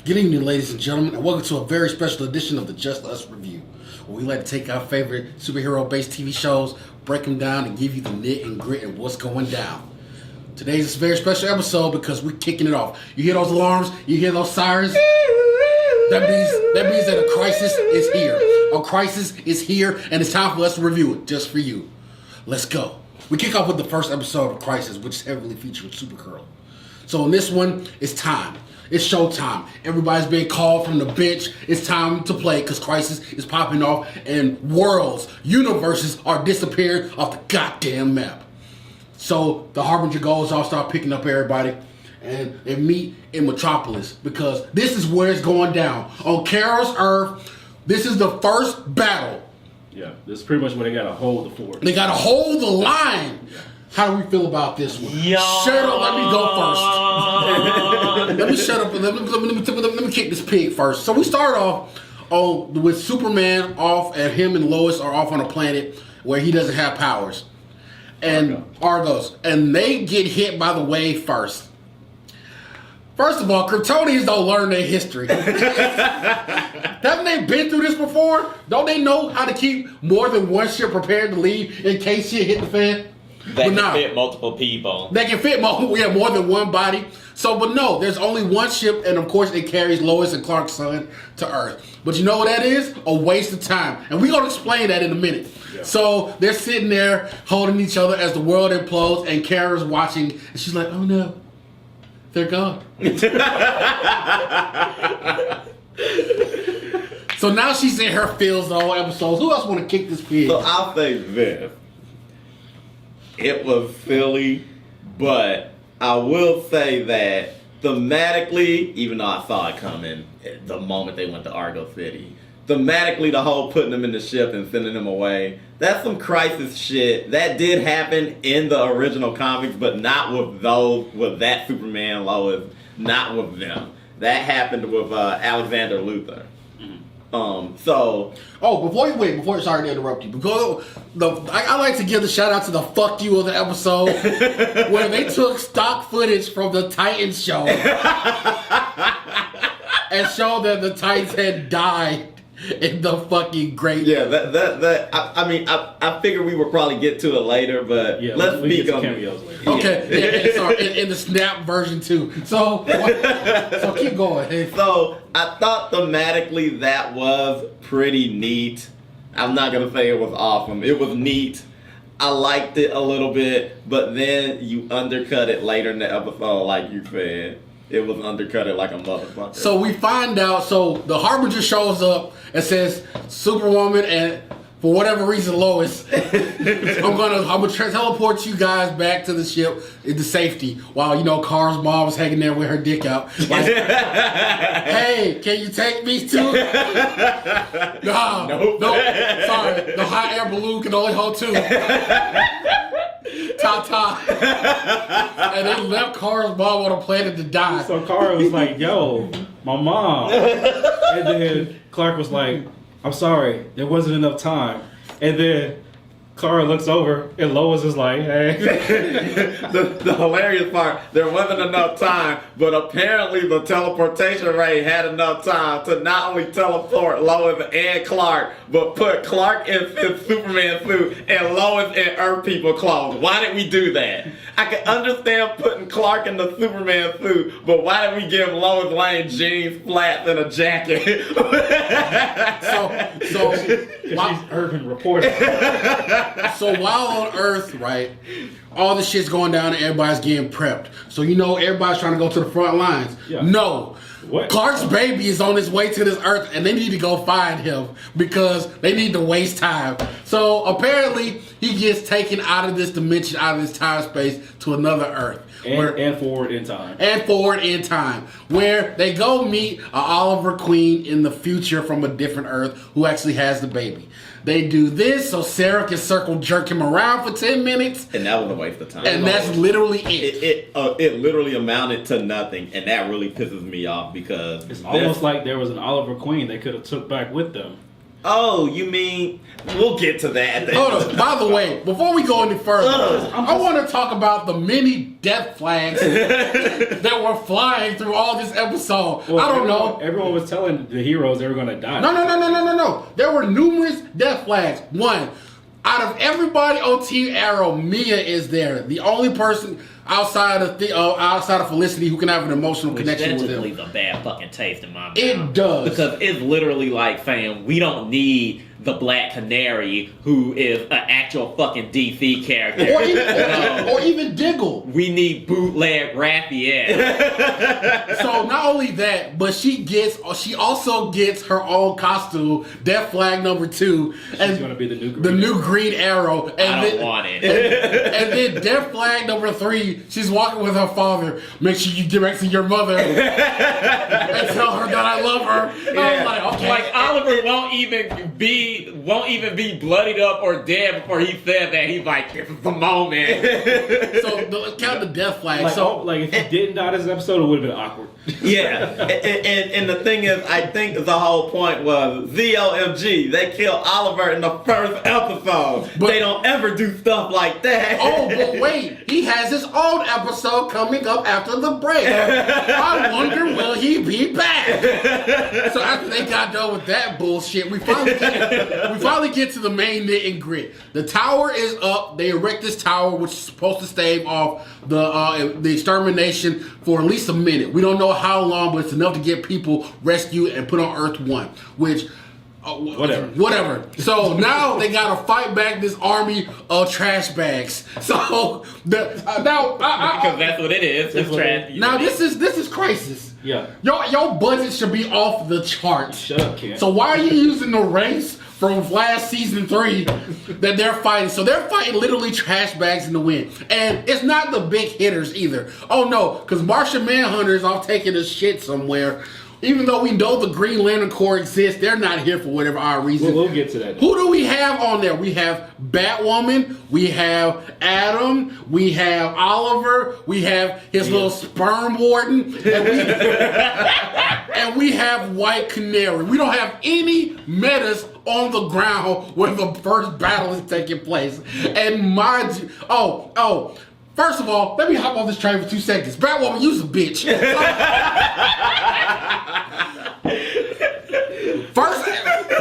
Good evening, ladies and gentlemen, and welcome to a very special edition of the Just Us Review, where we like to take our favorite superhero-based TV shows, break them down, and give you the knit and grit and what's going down. Today's a very special episode because we're kicking it off. You hear those alarms? You hear those sirens? That means that a crisis is here. A crisis is here, and it's time for us to review it, just for you. Let's go. We kick off with the first episode of Crisis, which is heavily featured Supergirl. So in this one, it's time. It's showtime. Everybody's being called from the bench. It's time to play because Crisis is popping off and worlds, universes are disappearing off the goddamn map. So the Harbinger goes off, start picking up everybody, and they meet in Metropolis because this is where it's going down. On Kara's Earth, this is the first battle. Yeah, this is pretty much where they got to hold the fort. They got to hold the line. Yeah. How do we feel about this one? Shut up, let me go first. Let me shut up and let me kick this pig first. So we start off with Superman off, and him and Lois are off on a planet where he doesn't have powers. And Argos. And they get hit by the wave first. First of all, Kryptonians don't learn their history. Haven't they been through this before? Don't they know how to keep more than one ship prepared to leave in case shit hit the fan? That can fit multiple people. They can fit more than one body. So, but no, there's only one ship, and of course it carries Lois and Clark's son to Earth. But you know what that is? A waste of time. And we're going to explain that in a minute. Yeah. So they're sitting there holding each other as the world implodes, and Kara's watching, and she's like, oh no, they're gone. So now she's in her feels the whole episode. Who else want to kick this pig? So I'll say this. It was silly, but I will say that thematically, even though I saw it coming the moment they went to Argo City, thematically the whole putting them in the ship and sending them away, that's some Crisis shit. That did happen in the original comics, but not with that Superman, Lois, not with them. That happened with Alexander Luthor. Sorry to interrupt you, because I like to give the shout out to the fuck you of the episode where they took stock footage from the Titans show and showed that the Titans had died in the fucking great. Yeah, I figured we would probably get to it later, but yeah, let's speak on cameos later. Okay, sorry, in the Snap version too. So keep going. So I thought thematically that was pretty neat. I'm not gonna say it was awesome. It was neat. I liked it a little bit, but then you undercut it later in the episode, like you said. It was undercutted like a motherfucker. So we find out, the Harbinger shows up and says, Superwoman and for whatever reason, Lois, I'm gonna teleport you guys back to the ship into safety while, Kara's mom was hanging there with her dick out. Like, hey, can you take me to? No, sorry, the hot air balloon can only hold two. Ta-ta. And they left Kara's mom on a planet to die. So Kara was like, yo, my mom. And then Clark was like, I'm sorry, there wasn't enough time. And then Kara looks over and Lois is like, hey. the hilarious part, there wasn't enough time, but apparently the teleportation ray had enough time to not only teleport Lois and Clark, but put Clark in his Superman suit and Lois in Earth people clothes. Why did we do that? I can understand putting Clark in the Superman suit, but why did we give Lois Lane jeans, flats, and a jacket? so she's urban reporter. So while on Earth, right, all this shit's going down and everybody's getting prepped. So everybody's trying to go to the front lines. Yeah. No. What? Clark's baby is on his way to this Earth and they need to go find him because they need to waste time. So apparently he gets taken out of this dimension, out of this time space to another Earth. And forward in time. And forward in time. Where they go meet Oliver Queen in the future from a different Earth who actually has the baby. They do this so Sarah can circle jerk him around for 10 minutes. And that was a waste of time. And that's literally it. It literally amounted to nothing. And that really pisses me off because... It's almost like there was an Oliver Queen they could have took back with them. Oh, you mean we'll get to that. Hold on. By the way, before we go any further, I want to talk about the many death flags that were flying through all this episode. Well, I don't know. Everyone was telling the heroes they were going to die. No. There were numerous death flags. One, out of everybody on Team Arrow, Mia is there. The only person outside of Felicity who can have an emotional connection with That just him. leaves a bad fucking taste in my mouth. It does. Because it's literally like saying we don't need the Black Canary, who is an actual fucking DC character. Or even Diggle. We need bootleg Raphael. So not only that, but she also gets her own costume, Death Flag number 2. She's and going to be the new Green the new Green Arrow. And I don't want it. And then Death Flag number 3, she's walking with her father. Make sure you direct to your mother and tell her that I love her. Yeah. I was like, okay. Like Oliver won't even be bloodied up or dead before he said that. He's like, this is the moment. So count the death flag. Like, So if he didn't die this episode, it would have been awkward. Yeah, and the thing is, I think the whole point was ZOMG. They killed Oliver in the first episode. But- they don't ever do stuff like that. oh, but wait, he has his own episode coming up after the break. I wonder, will he be back? So after they got done with that bullshit, we finally get to the main knit and grit. The tower is up. They erect this tower, which is supposed to stave off the extermination for at least a minute. We don't know how long, but it's enough to get people rescued and put on Earth 1, which... Whatever. So now they gotta fight back this army of trash bags. So Because that's what it is. It's trash. now this is crisis. Yeah. Your budget should be off the charts. Shut up, kid. So why are you using the race from last season 3 that they're fighting? So they're fighting literally trash bags in the wind. And it's not the big hitters either. Oh no, because Martian Manhunter is off taking a shit somewhere. Even though we know the Green Lantern Corps exists, they're not here for whatever our reason. We'll get to that. Who do we have on there? We have Batwoman, we have Adam, we have Oliver, we have his little sperm warden, and we have White Canary. We don't have any metas on the ground where the first battle is taking place. And mind you, first of all, let me hop on this train for 2 seconds. Batwoman, you's a bitch. First,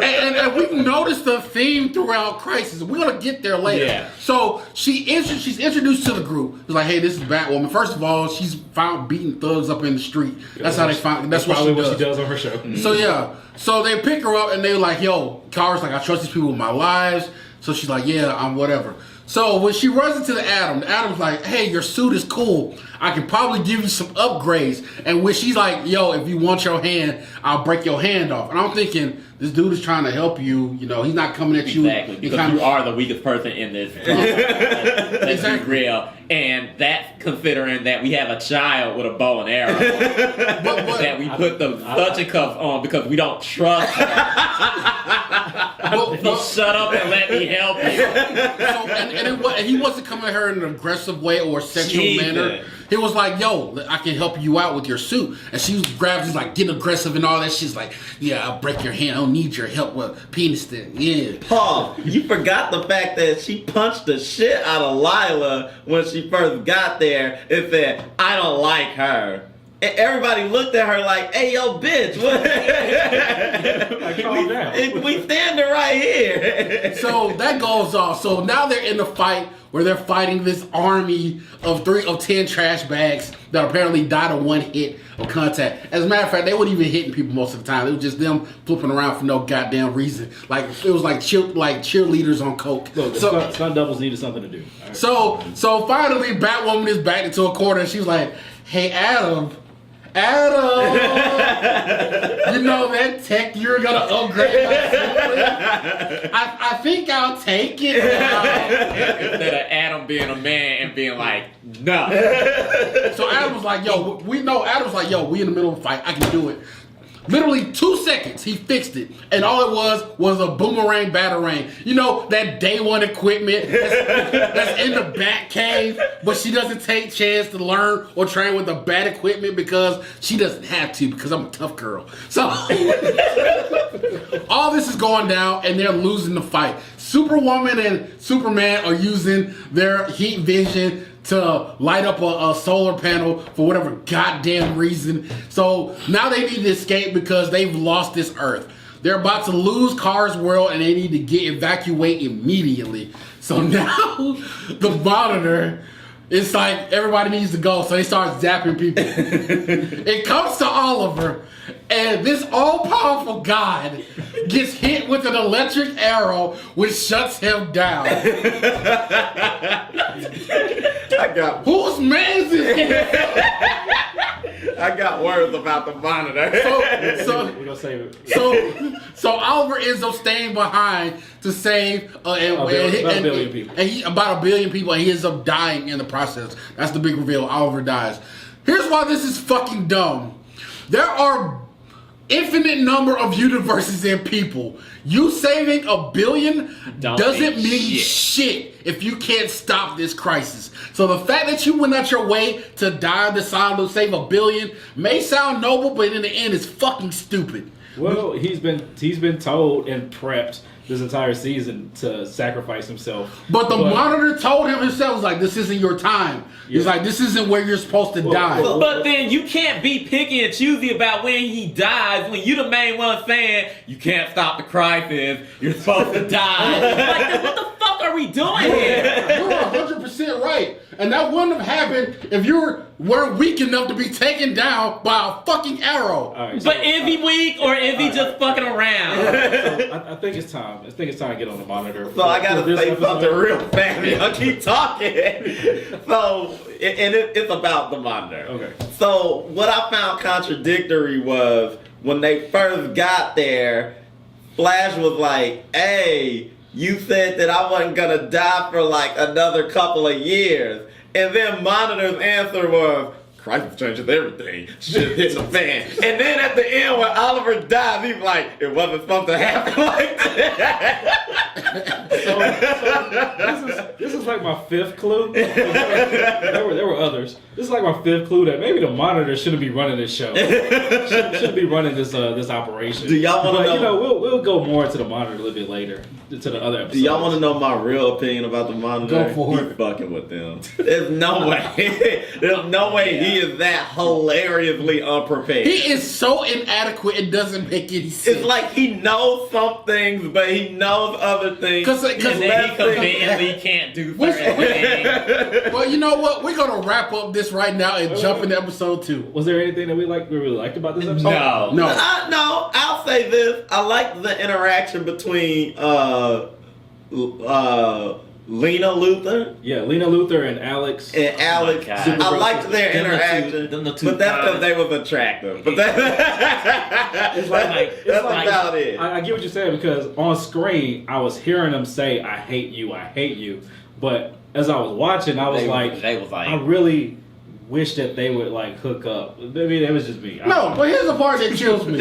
and we've noticed the theme throughout Crisis. We're gonna get there later. Yeah. So she's introduced to the group. It's like, hey, this is Batwoman. First of all, she's found beating thugs up in the street. That's how they find. That's probably what she does on her show. So yeah, so they pick her up and they're like, yo, Kara's like, I trust these people with my lives. So she's like, yeah, I'm whatever. So when she runs into Adam's like, hey, your suit is cool. I can probably give you some upgrades. And when she's like, yo, if you want your hand, I'll break your hand off. And I'm thinking, this dude is trying to help you. You know, he's not coming at you. Exactly, because you are the weakest person in this. Let's be real. And that's considering that we have a child with a bow and arrow that we put the such and cuffs on because we don't trust her. Shut up and let me help you. And he wasn't coming at her in an aggressive way or sexual manner. He was like, yo, I can help you out with your suit. And she grabs, he's like, getting aggressive and all that. She's like, yeah, I'll break your hand. I don't need your help with penis thing. Yeah. Paul, you forgot the fact that she punched the shit out of Lila when she first got there and said, I don't like her. And everybody looked at her like, hey, yo, bitch. Calm down. We standing right here. So that goes off. So now they're in the fight where they're fighting this army of 10 trash bags that apparently died of one hit of contact. As a matter of fact, they weren't even hitting people most of the time. It was just them flipping around for no goddamn reason. Like it was like cheerleaders on coke. Look, the stunt doubles needed something to do. Right. So finally, Batwoman is backed into a corner, and she's like, "Hey, Adam, you know that tech you're gonna upgrade my suit? I think I'll take it now." Instead of Adam being a man and being like, no. So Adam was like, "Yo, we in the middle of a fight. I can do it." Literally 2 seconds, he fixed it. And all it was a boomerang batarang. You know, that day one equipment that's in the bat cave, but she doesn't take chance to learn or train with the bat equipment because she doesn't have to, because I'm a tough girl. So, all this is going down, and they're losing the fight. Superwoman and Superman are using their heat vision to light up a solar panel for whatever goddamn reason. So now they need to escape because they've lost this Earth. They're about to lose Kara's world and they need to evacuate immediately. So now the Monitor, it's like everybody needs to go. So they start zapping people. It comes to Oliver, and this all-powerful god gets hit with an electric arrow, which shuts him down. Whose man's is this? I got words about the Monitor. We're gonna save it. So Oliver ends up staying behind to save about a billion people. And about a billion people, and he ends up dying in the process. That's the big reveal. Oliver dies. Here's why this is fucking dumb. There are infinite number of universes and people. You saving a billion doesn't mean shit if you can't stop this crisis. So the fact that you went out your way to die to save a billion may sound noble, but in the end, it's fucking stupid. Well, he's been told and prepped this entire season to sacrifice himself. But the Monitor told him himself, was like, this isn't your time. He's like, this isn't where you're supposed to die. But then you can't be picky and choosy about when he dies. When you the main one saying, you can't stop the crisis, you're supposed to die. Like, what the fuck are we doing here? You're 100% right. And that wouldn't have happened if you weren't weak enough to be taken down by a fucking arrow. Right, but is he weak or is he just fucking around? So I think it's time. I think it's time to get on the Monitor. So I gotta say something real fast. Y'all keep talking. So, it's about the Monitor. Okay. So what I found contradictory was when they first got there, Flash was like, "Hey, you said that I wasn't gonna die for like another couple of years," and then Monitor's answer was, "Crisis changes everything. Shit hits the fan." And then at the end, when Oliver dies, he's like, "It wasn't supposed to happen like that." So this is like my fifth clue. There were others. This is like my fifth clue that maybe the Monitor shouldn't be running this show. Shouldn't be running this operation. Do y'all want to know? You know, we'll go more into the Monitor a little bit later, to the other episodes. Do y'all want to know my real opinion about the Monitor? Go for it. He's fucking with them. There's no way. There's no way he is that hilariously unprepared. He is so inadequate, it doesn't make any sense. It's like he knows some things, but he knows other things. And then he conveniently can't do certain things. Well, you know what? We're gonna wrap up this right now and jump into episode 2. Was there anything that we really liked about this episode? No. No. No, I'll say this. I like the interaction between Lena Luthor. Yeah, Lena Luthor and Alex. And Alex, God. I liked their interaction, them the two but that's because guys. they was attractive. But that's about it. I get what you're saying, because on screen I was hearing them say, "I hate you," but as I was watching, I was like, I really wish that they would like hook up. Maybe that was just me. No, but here's the part that kills me.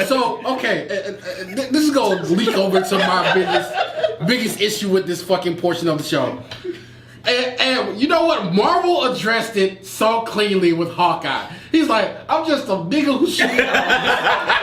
So okay, this is gonna leak over to my biggest issue with this fucking portion of the show. And you know what? Marvel addressed it so cleanly with Hawkeye. He's like, I'm just a nigga who shoots arrows.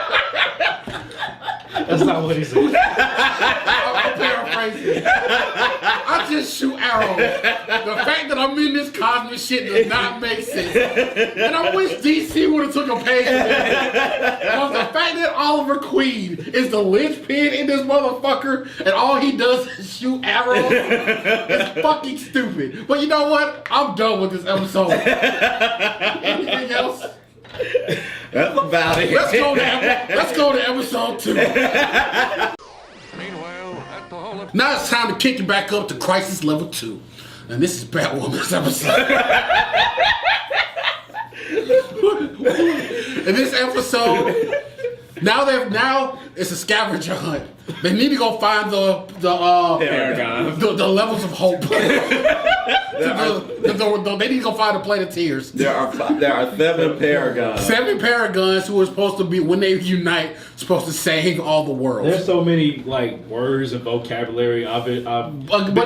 That's not what he said. I'm paraphrasing. I just shoot arrows. The fact that I'm in this cosmic shit does not make sense. And I wish DC would have took a page from that. Because the fact that Oliver Queen is the linchpin in this motherfucker and all he does is shoot arrows is fucking stupid. But you know what? I'm done with this episode. Anything else? That's about it. Let's go to episode 2. Now it's time to kick it back up to Crisis Level 2. And this is Batwoman's episode. In this episode, now it's a scavenger hunt. They need to go find the levels of hope. They need to go find a plate of tears. There are 7 paragons. 7 paragons who are supposed to be, when they unite, supposed to save all the world. There's so many like words and vocabulary I've been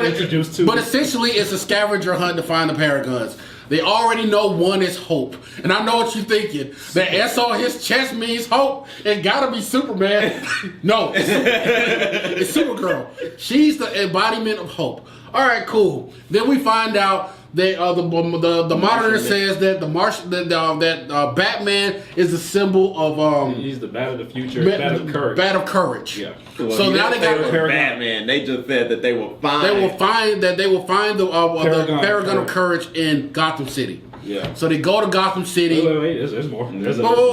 introduced to. But essentially, it's a scavenger hunt to find the paragons. They already know one is hope. And I know what you're thinking. The S on his chest means hope. It gotta be Superman. No, it's Supergirl. She's the embodiment of hope. All right, cool. Then we find out that the monitor says that Batman is a symbol of he's the bat of the future, bat of courage. Bat of courage. Yeah. Well, so now they got Batman. They just said that they will find the Paragon of Courage in Gotham City. Yeah. So they go to Gotham City. Wait. There's more.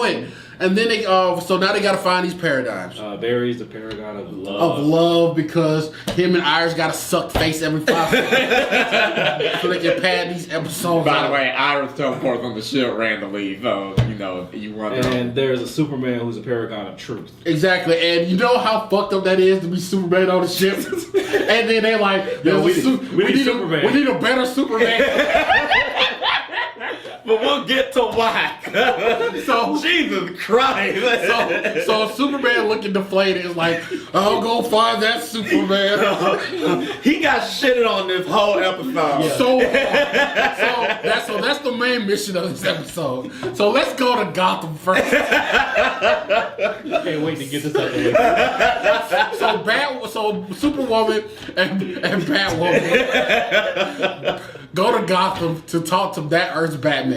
Wait. And then they so now they got to find these paradigms. Barry's the paragon of love. Of love, because him and Iris got to suck face every 5 seconds so they can pad these episodes. By the way, Iris teleports on the ship randomly, so you run. And there's a Superman who's a paragon of truth. Exactly, and you know how fucked up that is to be Superman on the ship. And then they're like, we need Superman. We need a better Superman. But we'll get to why. So Jesus Christ. So Superman looking deflated is like, I'll go find that Superman. He got shitted on this whole episode. Yeah. So that's the main mission of this episode. So let's go to Gotham first. Can't wait to get this out of the way. So Superwoman and Batwoman go to Gotham to talk to that Earth's Batman.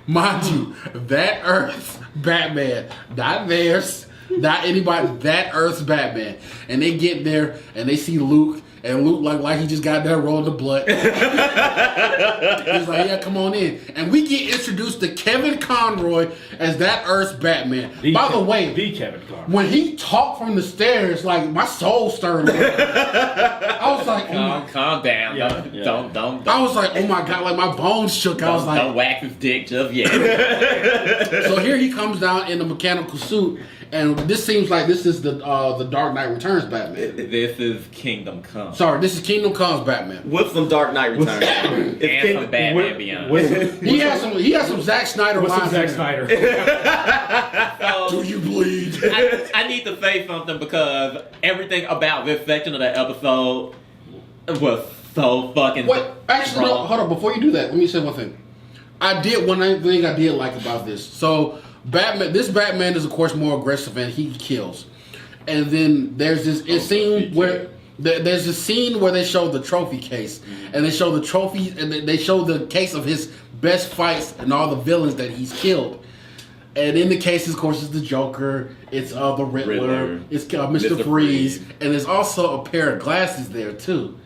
Mind you, that Earth's Batman, not theirs, not anybody, that Earth's Batman. And they get there and they see Luke, and Luke like he just got there rolling the blood. He's like, yeah, come on in. And we get introduced to Kevin Conroy as that Earth's Batman. By the way, the Kevin Conroy. When he talked from the stairs, like my soul stirred. I was like, calm down. Yeah. Don't. I was like, oh my God, like my bones shook. I was like, don't whack his dick just yet. So here he comes down in a mechanical suit, and this seems like this is the Dark Knight Returns Batman. This is Kingdom Come. Sorry, this is Kingdom Come's Batman. What's some Dark Knight Returns? And some Batman Beyond. He has some Zack Snyder. What's some Zack Snyder? Do you bleed? I need to say something because everything about this section of that episode was so fucking Actually, no, hold on. Before you do that, let me say one thing. One thing I did like about this. So this Batman is of course more aggressive and he kills. And then there's this scene where there's a scene where they show the trophy case, and they show the trophy, and they show the case of his best fights and all the villains that he's killed. And in the cases, of course, it's the Joker, it's the Riddler, it's Mr. Freeze, and there's also a pair of glasses there too,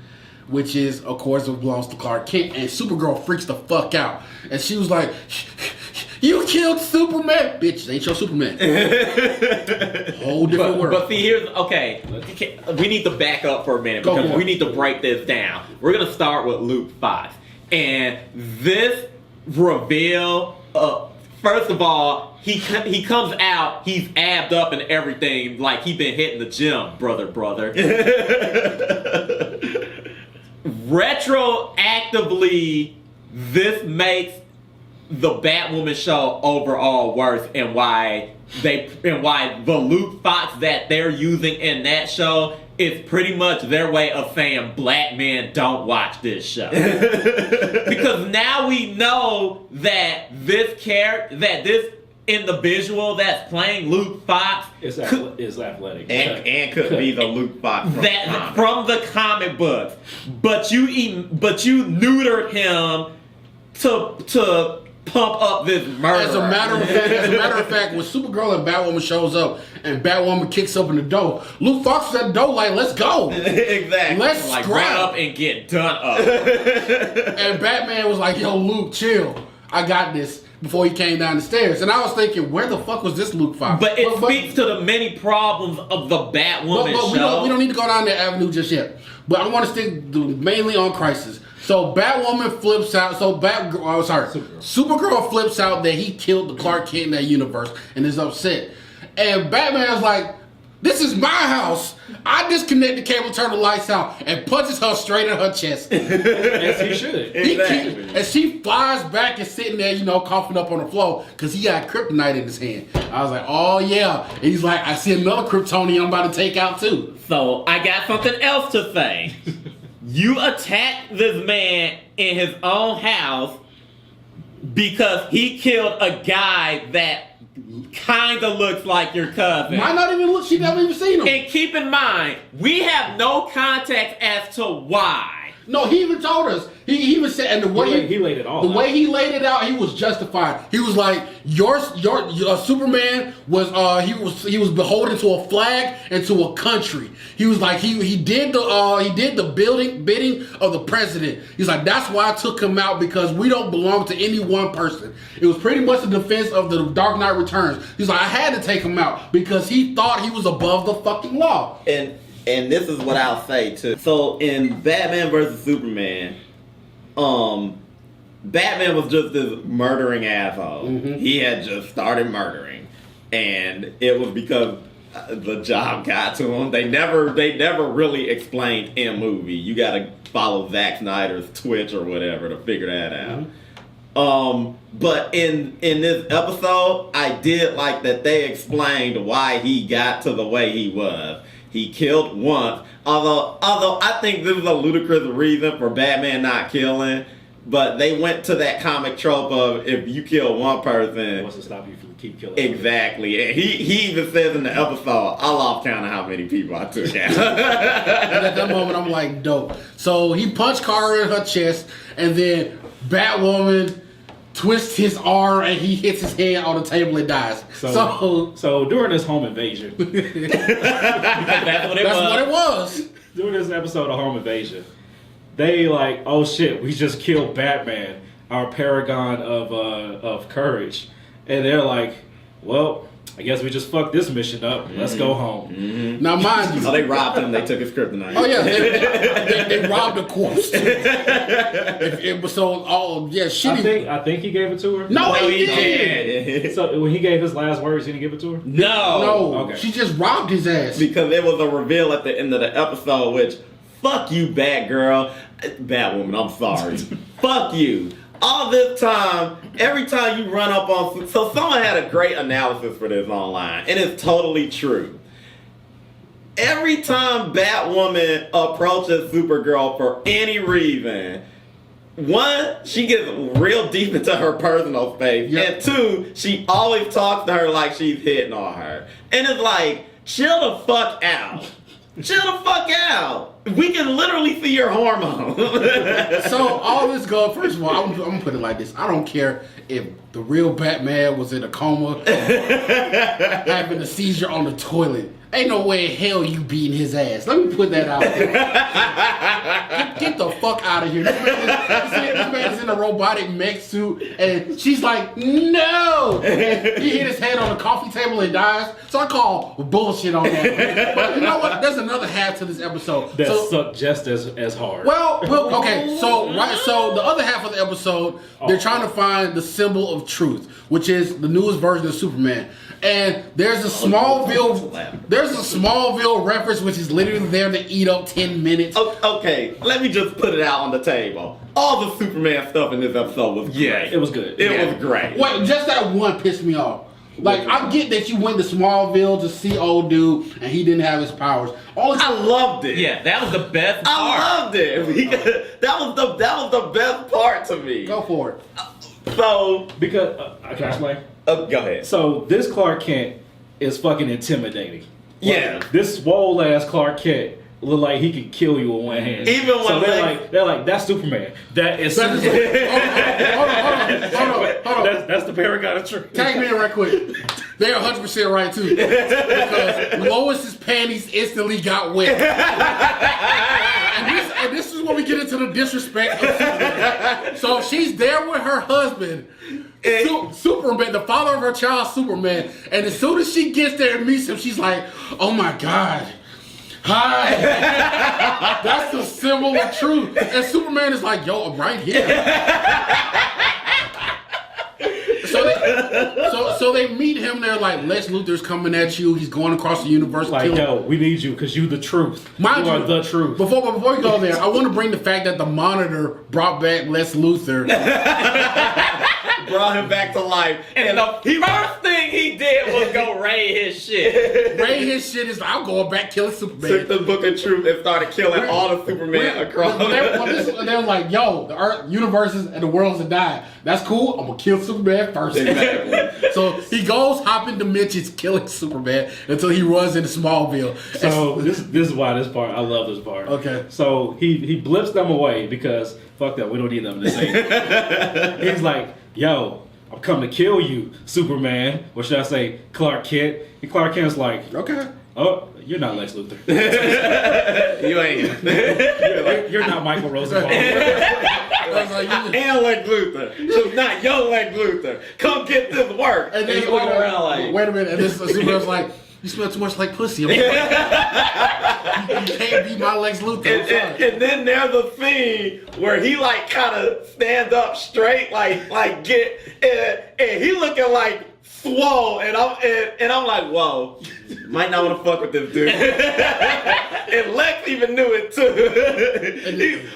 which is, of course, it belongs to Clark Kent. And Supergirl freaks the fuck out, and she was like, "You killed Superman, bitch! They ain't your Superman." Whole different world. But see, we need to back up for a minute because we need to break this down. We're gonna start with Luke 5, and this reveal. First of all, he comes out, he's abbed up and everything, like he been hitting the gym, brother. Retroactively, this makes the Batwoman show overall worse, and why the Luke Fox that they're using in that show is pretty much their way of saying black men don't watch this show. Because now we know that this individual that's playing Luke Fox is athletic and could be the Luke Fox from the comic books, but you neutered him to pump up this murder. As a matter of fact, when Supergirl and Batwoman shows up and Batwoman kicks open the door, Luke Fox is at the door like, "Let's go." Exactly. Let's like scrap. run up and get done up. And Batman was like, "Yo, Luke, chill. I got this." Before he came down the stairs, and I was thinking, where the fuck was this Luke Fox? But it speaks to the many problems of the Batwoman show. We don't need to go down that avenue just yet. But I want to stick mainly on Crisis. So Batwoman flips out. Supergirl flips out that he killed the Clark Kent in that universe and is upset. And Batman's like, This is my house. I disconnect the cable, turn the lights out, and punches her straight in her chest. As he should. Exactly. And she flies back and sitting there, coughing up on the floor because he got kryptonite in his hand. I was like, oh yeah. And he's like, I see another Kryptonian I'm about to take out too. So I got something else to say. You attacked this man in his own house because he killed a guy that kind of looks like your cousin. Might not even look. She never even seen him. And keep in mind, we have no context as to why. No, he even told us. He even said, and the way he laid it all. The way he laid it out, he was justified. He was like, your Superman was he was beholden to a flag and to a country. He was like he did the bidding of the president. He's like, that's why I took him out, because we don't belong to any one person. It was pretty much the defense of the Dark Knight Returns. He's like, I had to take him out because he thought he was above the fucking law. And this is what I'll say too. So in Batman vs Superman, Batman was just this murdering asshole. Mm-hmm. He had just started murdering, and it was because the job got to him. They never really explained in movie. You got to follow Zack Snyder's Twitch or whatever to figure that out. Mm-hmm. But in this episode, I did like that they explained why he got to the way he was. He killed once, although I think this is a ludicrous reason for Batman not killing, but they went to that comic trope of if you kill one person, what's to stop you from keep killing? Exactly, and he even says in the episode, I lost count of how many people I took out. And at that moment, I'm like, dope. So he punched Kara in her chest, and then Batwoman twists his arm and he hits his head on the table and dies. So during this home invasion, that's what it was. During this episode of Home Invasion, they like, oh shit, we just killed Batman, our paragon of courage, and they're like, well, I guess we just fucked this mission up. Let's go home. Mm-hmm. Now, mind you, they robbed him. They took his kryptonite. Oh yeah, they robbed the corpse. It was so shitty. I think he gave it to her. No, he did. So when he gave his last words, he didn't give it to her. No. Okay. She just robbed his ass because it was a reveal at the end of the episode. Which, fuck you, Batgirl, Batwoman. I'm sorry. Fuck you. All this time, every time you run up on... So someone had a great analysis for this online, and it's totally true. Every time Batwoman approaches Supergirl for any reason, one, she gets real deep into her personal space, and two, she always talks to her like she's hitting on her. And it's like, chill the fuck out. Chill the fuck out. We can literally see your hormones. So all this goes. First of all, I'm gonna put it like this. I don't care if the real Batman was in a coma, having a seizure on the toilet. Ain't no way in hell you beating his ass. Let me put that out there. Get the fuck out of here. This man is in a robotic mech suit, and she's like, no! And he hit his head on the coffee table and dies. So I call bullshit on that. But you know what? There's another half to this episode. That sucked just as hard. Well, okay. So the other half of the episode, they're trying to find the symbol of truth, which is the newest version of Superman. And there's a Smallville reference, which is literally there to eat up 10 minutes. Okay, let me just put it out on the table. All the Superman stuff in this episode was great. Yeah, it was good. It was great. Wait, just that one pissed me off. Like, I get that you went to Smallville to see old dude and he didn't have his powers. I loved it. Yeah, that was the best part. I loved it. That was the best part to me. Go for it. So, because can I explain? Go ahead. So this Clark Kent is fucking intimidating. Yeah. This swole ass Clark Kent look like he could kill you with one hand. Even when they're like that's Superman. That is Superman. Hold on. That's the paragon of truth. Tag me in right quick. They're 100% right too. Because Lois's panties instantly got wet. And this is when we get into the disrespect of Superman. So she's there with her husband, Superman, the father of her child, Superman. And as soon as she gets there and meets him, she's like, oh my God. Hi. That's the symbol of truth. And Superman is like, yo, I'm right here. So So they meet him. They're like, Lex Luthor's coming at you. He's going across the universe. Like, yo, we need you because you the truth. You are the truth. Before we go there, I want to bring the fact that the Monitor brought back Lex Luthor. Brought him back to life. And the first thing he did was go raid his shit. Raid his shit is like, I'm going back killing Superman. Took the Book of Truth and started killing all the Superman across. They were like, yo, the Earth, universes, and the worlds have died. That's cool. I'm gonna kill Superman first. Exactly. So he goes hopping dimensions, killing Superman until he runs into Smallville. So this is why this part, I love this part. Okay. So he blips them away because fuck that, we don't need them to say. He's like, yo, I'm coming to kill you, Superman. Or should I say Clark Kent? And Clark Kent's like, Okay. oh, you're not Lex Luthor. You ain't. You're not Michael Rosenbaum. And Lex Luthor. So not your Lex Luthor. Come get this work. And then he's looking around like, wait a minute. And this Superman's like, you smell too much like pussy. I'm sorry. You can't be my Lex Luthor. and then there's a scene where he like kind of stands up straight, like get, and he looking like swole, and I'm like, whoa, might not want to fuck with this dude. And Lex even knew it too.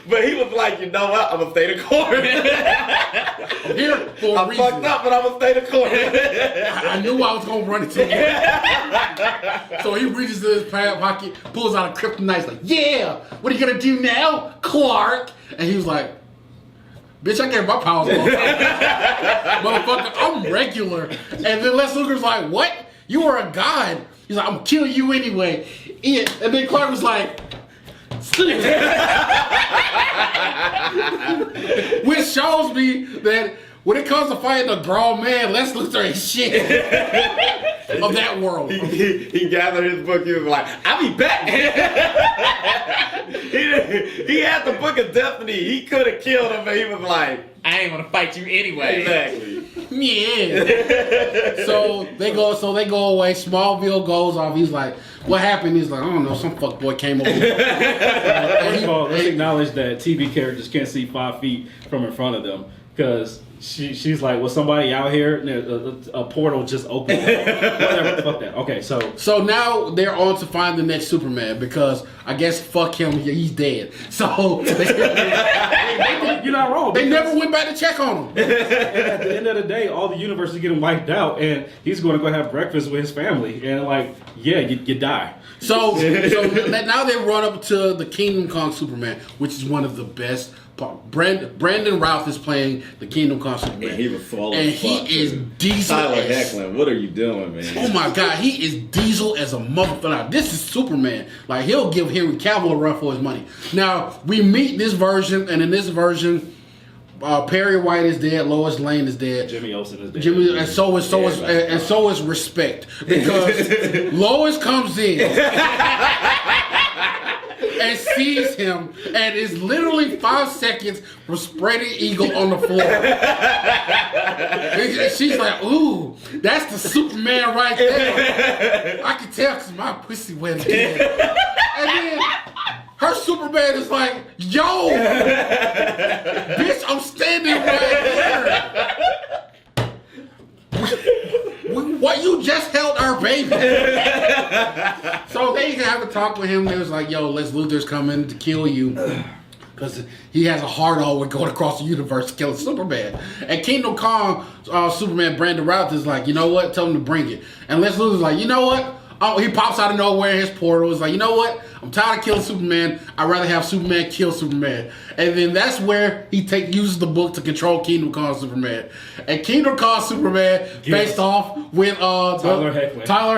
But he was like, you know what? I'm gonna stay the court. I'm here for a I'm reason. fucked up, but I'm gonna stay the court. I knew I was gonna run into him. So he reaches in his pocket, pulls out a kryptonite, like, yeah, what are you gonna do now, Clark? And he was like, bitch, I gave my powers a long time. Motherfucker, I'm regular. And then Lex Luthor's like, what? You are a god. He's like, I'm gonna kill you anyway. And then Clark was like, which shows me that when it comes to fighting a grown man, Lex Luthor ain't shit of that world. He gathered his book. He was like, "I'll be back." he had the Book of Destiny. He could have killed him, but he was like, I ain't gonna fight you anyway. "Exactly." Yeah. So they go away. Smallville goes off. He's like, what happened? He's like, I don't know. Some fuckboy came over. First of all, let's acknowledge that TV characters can't see 5 feet from in front of them because she's like, well, somebody out here, a portal just opened. Whatever, fuck that. Okay, so now they're on to find the next Superman because I guess fuck him, he's dead. So you're not wrong. They never went back to check on him. At the end of the day, all the universe is getting wiped out, and he's going to go have breakfast with his family, and like, yeah, you die. So now they run up to the Kingdom Come Superman, which is one of the best. Brandon Routh is playing the Kingdom Come Superman. And he was swollen. And as fuck, he is diesel. Tyler as, Hoechlin, what are you doing, man? Oh my God, he is diesel as a motherfucker. Now, this is Superman. Like, he'll give Henry Cavill a run for his money. Now, we meet this version, and in this version, Perry White is dead, Lois Lane is dead, Jimmy Olsen is dead, and so is Respect, because Lois comes in and sees him and is literally 5 seconds from spreading eagle on the floor. And she's like, ooh, that's the Superman right there. I can tell because my pussy went dead. And then her Superman is like, yo, bitch, I'm standing right here. What, you just held our baby. So they have a talk with him. They was like, yo, Lex Luthor's coming to kill you. Because he has a hard on with going across the universe to kill Superman. And Kingdom Come Superman Brandon Routh is like, you know what? Tell him to bring it. And Lex Luthor's like, you know what? Oh, he pops out of nowhere in his portal. He's like, you know what? I'm tired of killing Superman. I'd rather have Superman kill Superman. And then that's where he uses the book to control Kingdom Come Superman. And Kingdom Come Superman faced off with Tyler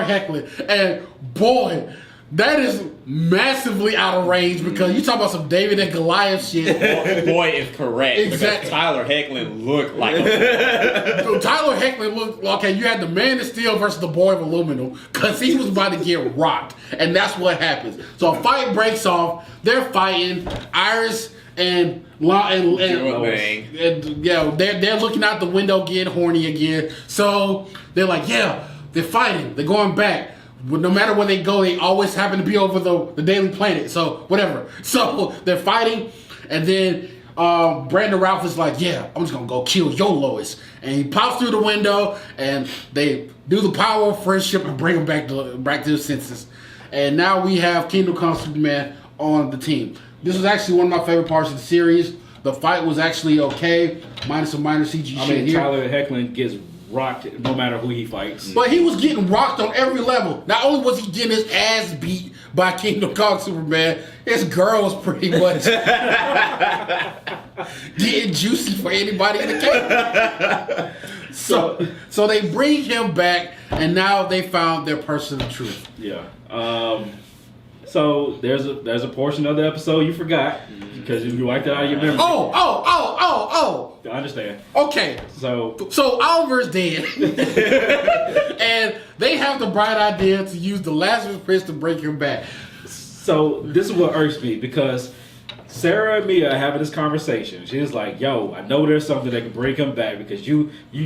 Hoechlin. And boy, that is massively out of range because you talk about some David and Goliath shit. Boy is correct. Exactly. Because Tyler Hoechlin looked like a... Tyler Hoechlin looked, okay, you had the Man of Steel versus the Boy of Aluminum because he was about to get rocked. And that's what happens. So a fight breaks off. They're fighting. Iris and they're looking out the window getting horny again. So they're like, yeah, they're fighting. They're going back. No matter where they go, they always happen to be over the Daily Planet. So whatever. So they're fighting, and then Brandon Routh is like, yeah, I'm just gonna go kill your Lois, and he pops through the window, and they do the power of friendship and bring him back to their senses. And now we have Kingdom Come Superman on the team. This was actually one of my favorite parts of the series. The fight was actually okay, minus some minor CG shit here. Tyler Hoechlin gets rocked no matter who he fights. But he was getting rocked on every level. Not only was he getting his ass beat by Kingdom Come Superman, his girl was pretty much getting juicy for anybody in the game. So they bring him back, and now they found their person of truth. Yeah. So there's a portion of the episode you forgot because you wiped it out of your memory. Oh! I understand. Okay. So Oliver's dead, and they have the bright idea to use the Lazarus Pit to bring him back. So this is what irks me because Sarah and Mia are having this conversation. She's like, "Yo, I know there's something that can bring him back because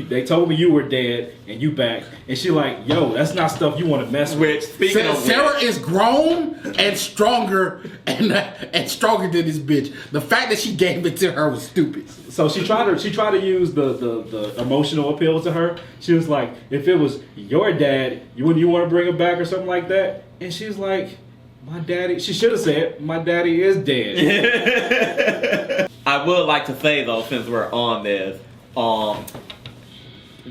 they told me you were dead and you back." And she like, "Yo, that's not stuff you want to mess with." Sarah is grown and stronger and stronger than this bitch. The fact that she gave it to her was stupid. So she tried to use the emotional appeal to her. She was like, "If it was your dad, wouldn't you want to bring him back or something like that?" And she's like, "My daddy," she should have said, "My daddy is dead." I would like to say though, since we're on this,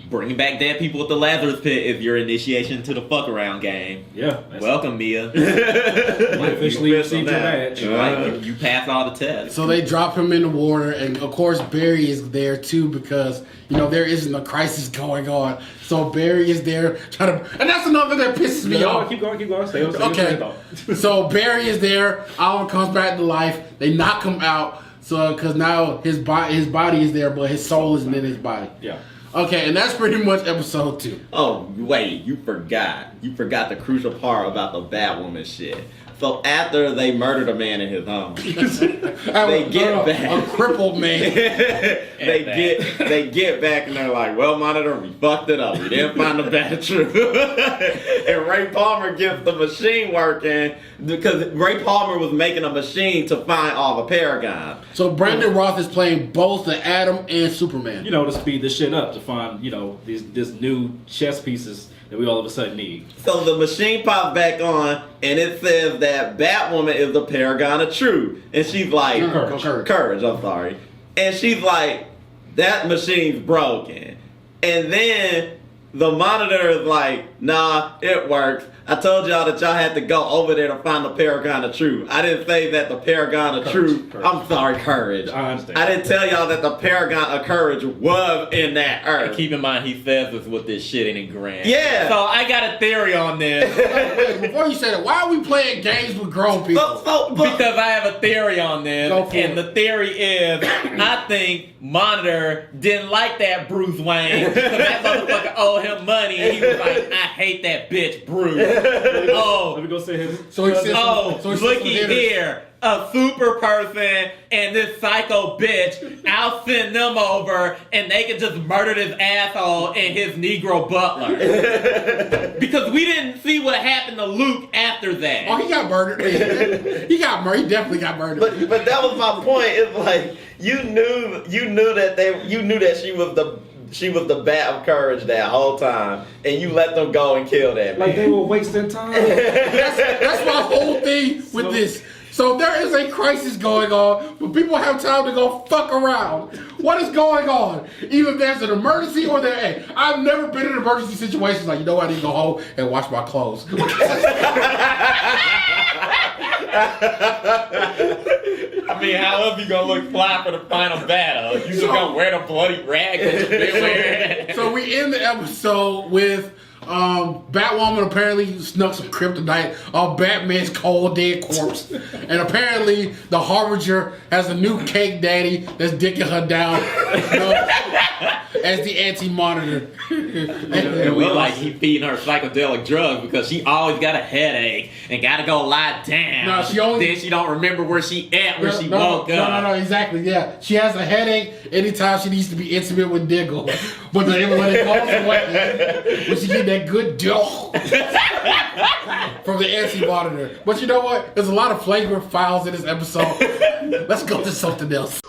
bringing back dead people with the Lazarus Pit is your initiation to the fuck around game. Yeah. Welcome, Mia. You officially received your badge. You passed all the tests. So they drop him in the water, and of course Barry is there too because there isn't a crisis going on. So Barry is there trying to, and that's another thing that pisses me off. Keep going. Stay on. Okay. So Barry is there. Oliver comes back to life. They knock him out. So because now his body is there, but his soul isn't in his body. Yeah. Okay, and that's pretty much episode 2. Oh, wait, you forgot. You forgot the crucial part about the Batwoman shit. So after they murdered a man in his home, they get back. A crippled man. they get back and they're like, "Well, Monitor, we fucked it up. We didn't find the bad truth." And Ray Palmer gets the machine working because Ray Palmer was making a machine to find all the Paragon. So Brandon Roth is playing both the Atom and Superman. To speed this shit up to find this new chess pieces that we all of a sudden need. So the machine pops back on, and it says that Batwoman is the Paragon of Truth. And she's like, Courage, I'm sorry. And she's like, that machine's broken. And then the Monitor is like, nah, it works. I told y'all that y'all had to go over there to find the Paragon of Truth. I didn't say that the Paragon of Truth. I'm sorry, Courage. I understand. I didn't tell y'all that the Paragon of Courage was in that Earth. And keep in mind, he says this with this shit in grand. Yeah. So I got a theory on this. Wait, before you say that, why are we playing games with grown people? Because I have a theory on this, and the theory is, I think Monitor didn't like that Bruce Wayne because that motherfucker owed him money, and he was like, "I hate that bitch, Bruce." Let me go say his. Looky here. A super person and this psycho bitch, I'll send them over and they can just murder this asshole and his Negro butler. Because we didn't see what happened to Luke after that. Oh, he got murdered. He got murdered. He definitely got murdered. But that was my point. It's like you knew that she was the Bat of Courage that whole time, and you let them go and kill that man. Like they were wasting time. That's my whole thing with this. So there is a crisis going on, but people have time to go fuck around. What is going on? Either there's an emergency or I've never been in emergency situations like, I need to go home and wash my clothes. I mean, how else you gonna look fly for the final battle? You just gonna wear the bloody rag that you've been wearing. So we end the episode with Batwoman apparently snuck some kryptonite on Batman's cold dead corpse, and apparently the Harbinger has a new cake daddy that's dicking her down as the anti-Monitor. And we like he feeding her psychedelic drugs because she always got a headache and gotta go lie down. No, then she don't remember where she woke up. No, exactly, yeah. She has a headache anytime she needs to be intimate with Diggle. But when it goes away, when she get that good dough from the anti-Monitor. But you know what? There's a lot of flagrant files in this episode. Let's go to something else.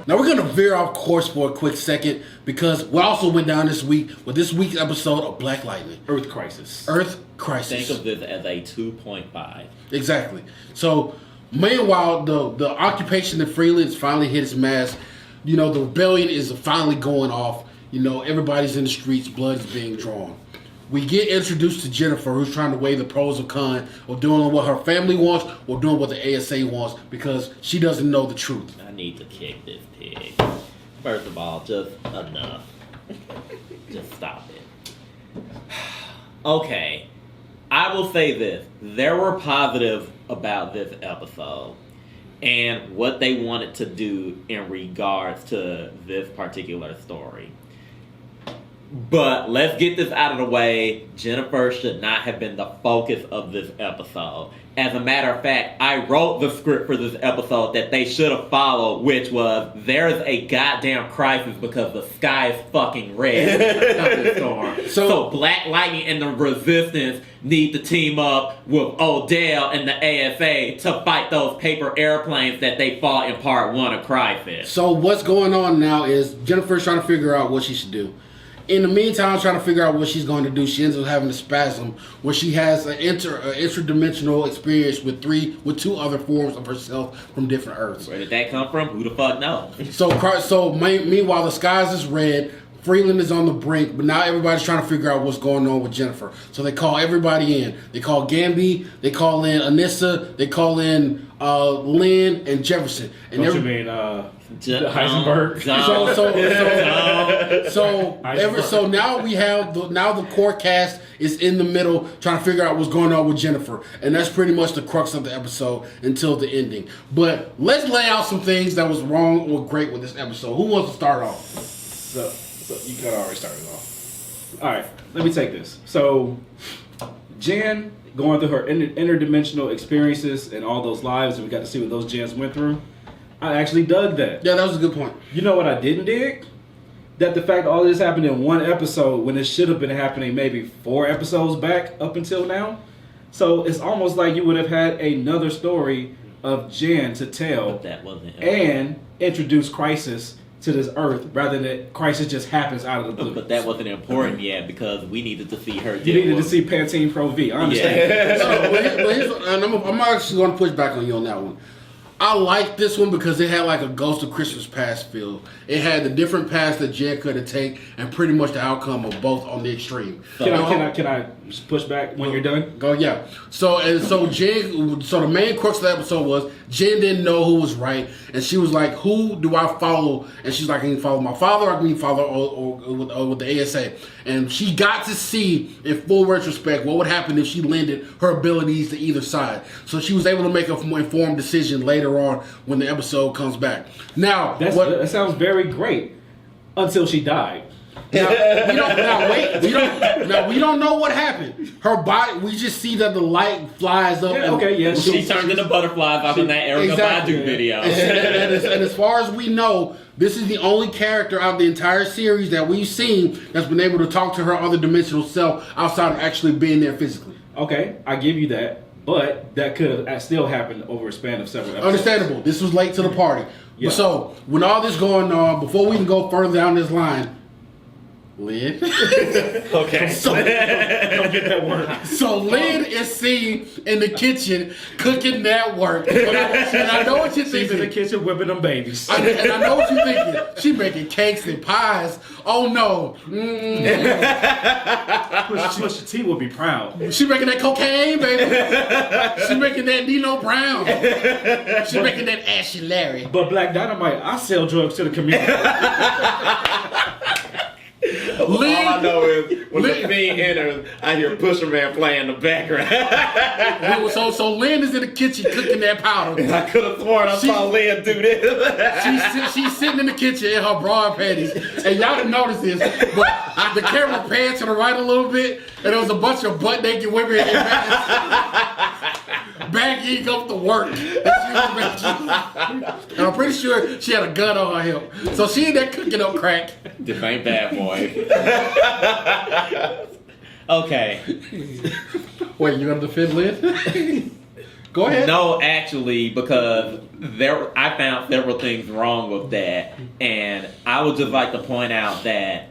Now we're gonna veer off course for a quick second because we also went down this week with this week's episode of Black Lightning. Earth Crisis. Earth Crisis. Think of this as a 2.5. Exactly. So, meanwhile, the occupation in Freeland's finally hit its mass. You know, the rebellion is finally going off. You know, everybody's in the streets, blood is being drawn. We get introduced to Jennifer, who's trying to weigh the pros and cons of doing what her family wants or doing what the ASA wants because she doesn't know the truth. I need to kick this pig. First of all, just enough. Just stop it. Okay, I will say this. There were positives about this episode and what they wanted to do in regards to this particular story. But let's get this out of the way. Jennifer should not have been the focus of this episode. As a matter of fact, I wrote the script for this episode that they should have followed, which was, there's a goddamn crisis because the sky is fucking red. So Black Lightning and the Resistance need to team up with Odell and the ASA to fight those paper airplanes that they fought in part 1 of Crisis. So what's going on now is Jennifer's trying to figure out what she should do. In the meantime, trying to figure out what she's going to do, she ends up having a spasm where she has an interdimensional experience with two other forms of herself from different Earths. Where did that come from? Who the fuck knows? Meanwhile, the skies is red. Freeland is on the brink, but now everybody's trying to figure out what's going on with Jennifer. So they call everybody in. They call Gamby, they call in Anissa, they call in Lynn and Jefferson. And Don't you mean Heisenberg? So now we have the core cast is in the middle trying to figure out what's going on with Jennifer, and that's pretty much the crux of the episode until the ending. But let's lay out some things that was wrong or great with this episode. Who wants to start off? So you could already start it off. All right, let me take this. So Jen going through her interdimensional experiences and all those lives, and we got to see what those Jens went through. I actually dug that. Yeah, that was a good point. You know what I didn't dig? That the fact all this happened in one episode when it should have been happening maybe 4 episodes back up until now. So it's almost like you would have had another story of Jen to tell, But that wasn't and introduce Crisis to this Earth rather than Crisis just happens out of the blue. But that wasn't important yet because we needed to see her. You needed to see Pantene Pro V. I understand. I'm actually going to push back on you on that one. I like this one because it had like a Ghost of Christmas Past feel. It had the different paths that Jen could have taken and pretty much the outcome of both on the extreme. Can I just push back when you're done? Go, yeah. So the main crux of the episode was Jen didn't know who was right, and she was like, "Who do I follow?" And she's like, "I can follow my father, or I can follow or with the ASA." And she got to see, in full retrospect, what would happen if she lended her abilities to either side. So she was able to make a more informed decision later on when the episode comes back. Now, that sounds very great until she died. Now, we don't know what happened. Her body, we just see that the light flies up. She turned into butterflies off in that Erykah Badu video. And as far as we know, this is the only character out of the entire series that we've seen that's been able to talk to her other dimensional self outside of actually being there physically. Okay, I give you that. But that could have still happened over a span of several episodes. Understandable. This was late to the party. Yeah. So, when all this going on, before we can go further down this line, Lynn. Okay. Don't get that word. So Lynn is seen in the kitchen cooking that work. And I know what you're thinking. She's in the kitchen whipping them babies. And I know what you're thinking. She making cakes and pies. Oh no. Pusha T will be proud. She making that cocaine, baby. She making that Nino Brown. She making that Ashy Larry. But Black Dynamite, I sell drugs to the community. All I know is when the scene enters, I hear Pusher Man play in the background. So Lynn is in the kitchen cooking that powder. And I could have sworn I saw Lynn do this. She's sitting in the kitchen in her bra and panties. And y'all didn't notice this, but the camera panned to the right a little bit, and there was a bunch of butt naked women in bagging up to work. And I'm pretty sure she had a gun on her hip. So she in there cooking up crack. This ain't bad, boy. Okay. Wait, you gonna defend Lynn? Go ahead. No, actually, because I found several things wrong with that, and I would just like to point out that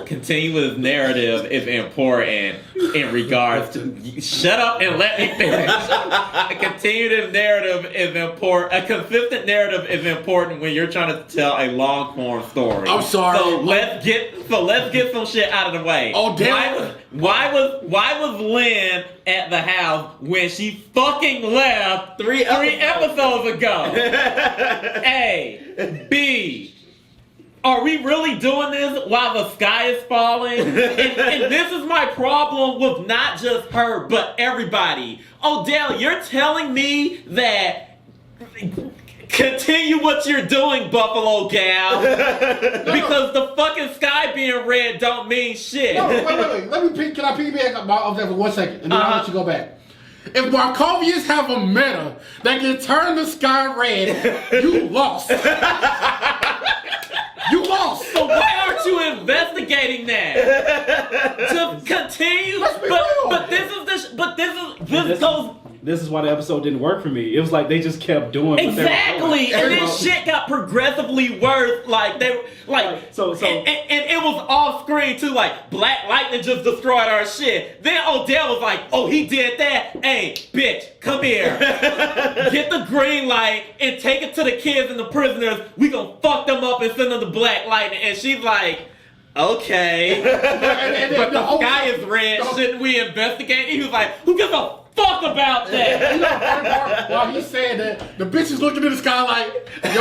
continuous narrative is important in regards to. Shut up and let me finish. A continuous narrative is important. A consistent narrative is important when you're trying to tell a long form story. I'm sorry. So let's get some shit out of the way. Oh damn! Why was Lynn at the house when she fucking left three episodes ago? A, B. Are we really doing this while the sky is falling? and this is my problem with not just her, but everybody. Odell, you're telling me that continue what you're doing, Buffalo Gal, because the fucking sky being red don't mean shit. No, wait. Can I piggyback off that for 1 second, and then I'll let you go back. If Markovians have a meta that can turn the sky red, you lost. You lost. So why aren't you investigating that? To continue, This is why the episode didn't work for me. It was like they just kept doing exactly, and then shit got progressively worse. And it was off screen too. Like Black Lightning just destroyed our shit. Then Odell was like, "Oh, he did that. Hey, bitch, come here. Get the green light and take it to the kids and the prisoners. We gonna fuck them up and send them to Black Lightning." And she's like, "Okay, but the sky is red. Shouldn't we investigate?" He was like, "Who gives a fuck about that?" You know, while he's saying that, the bitch is looking in the sky like, yo,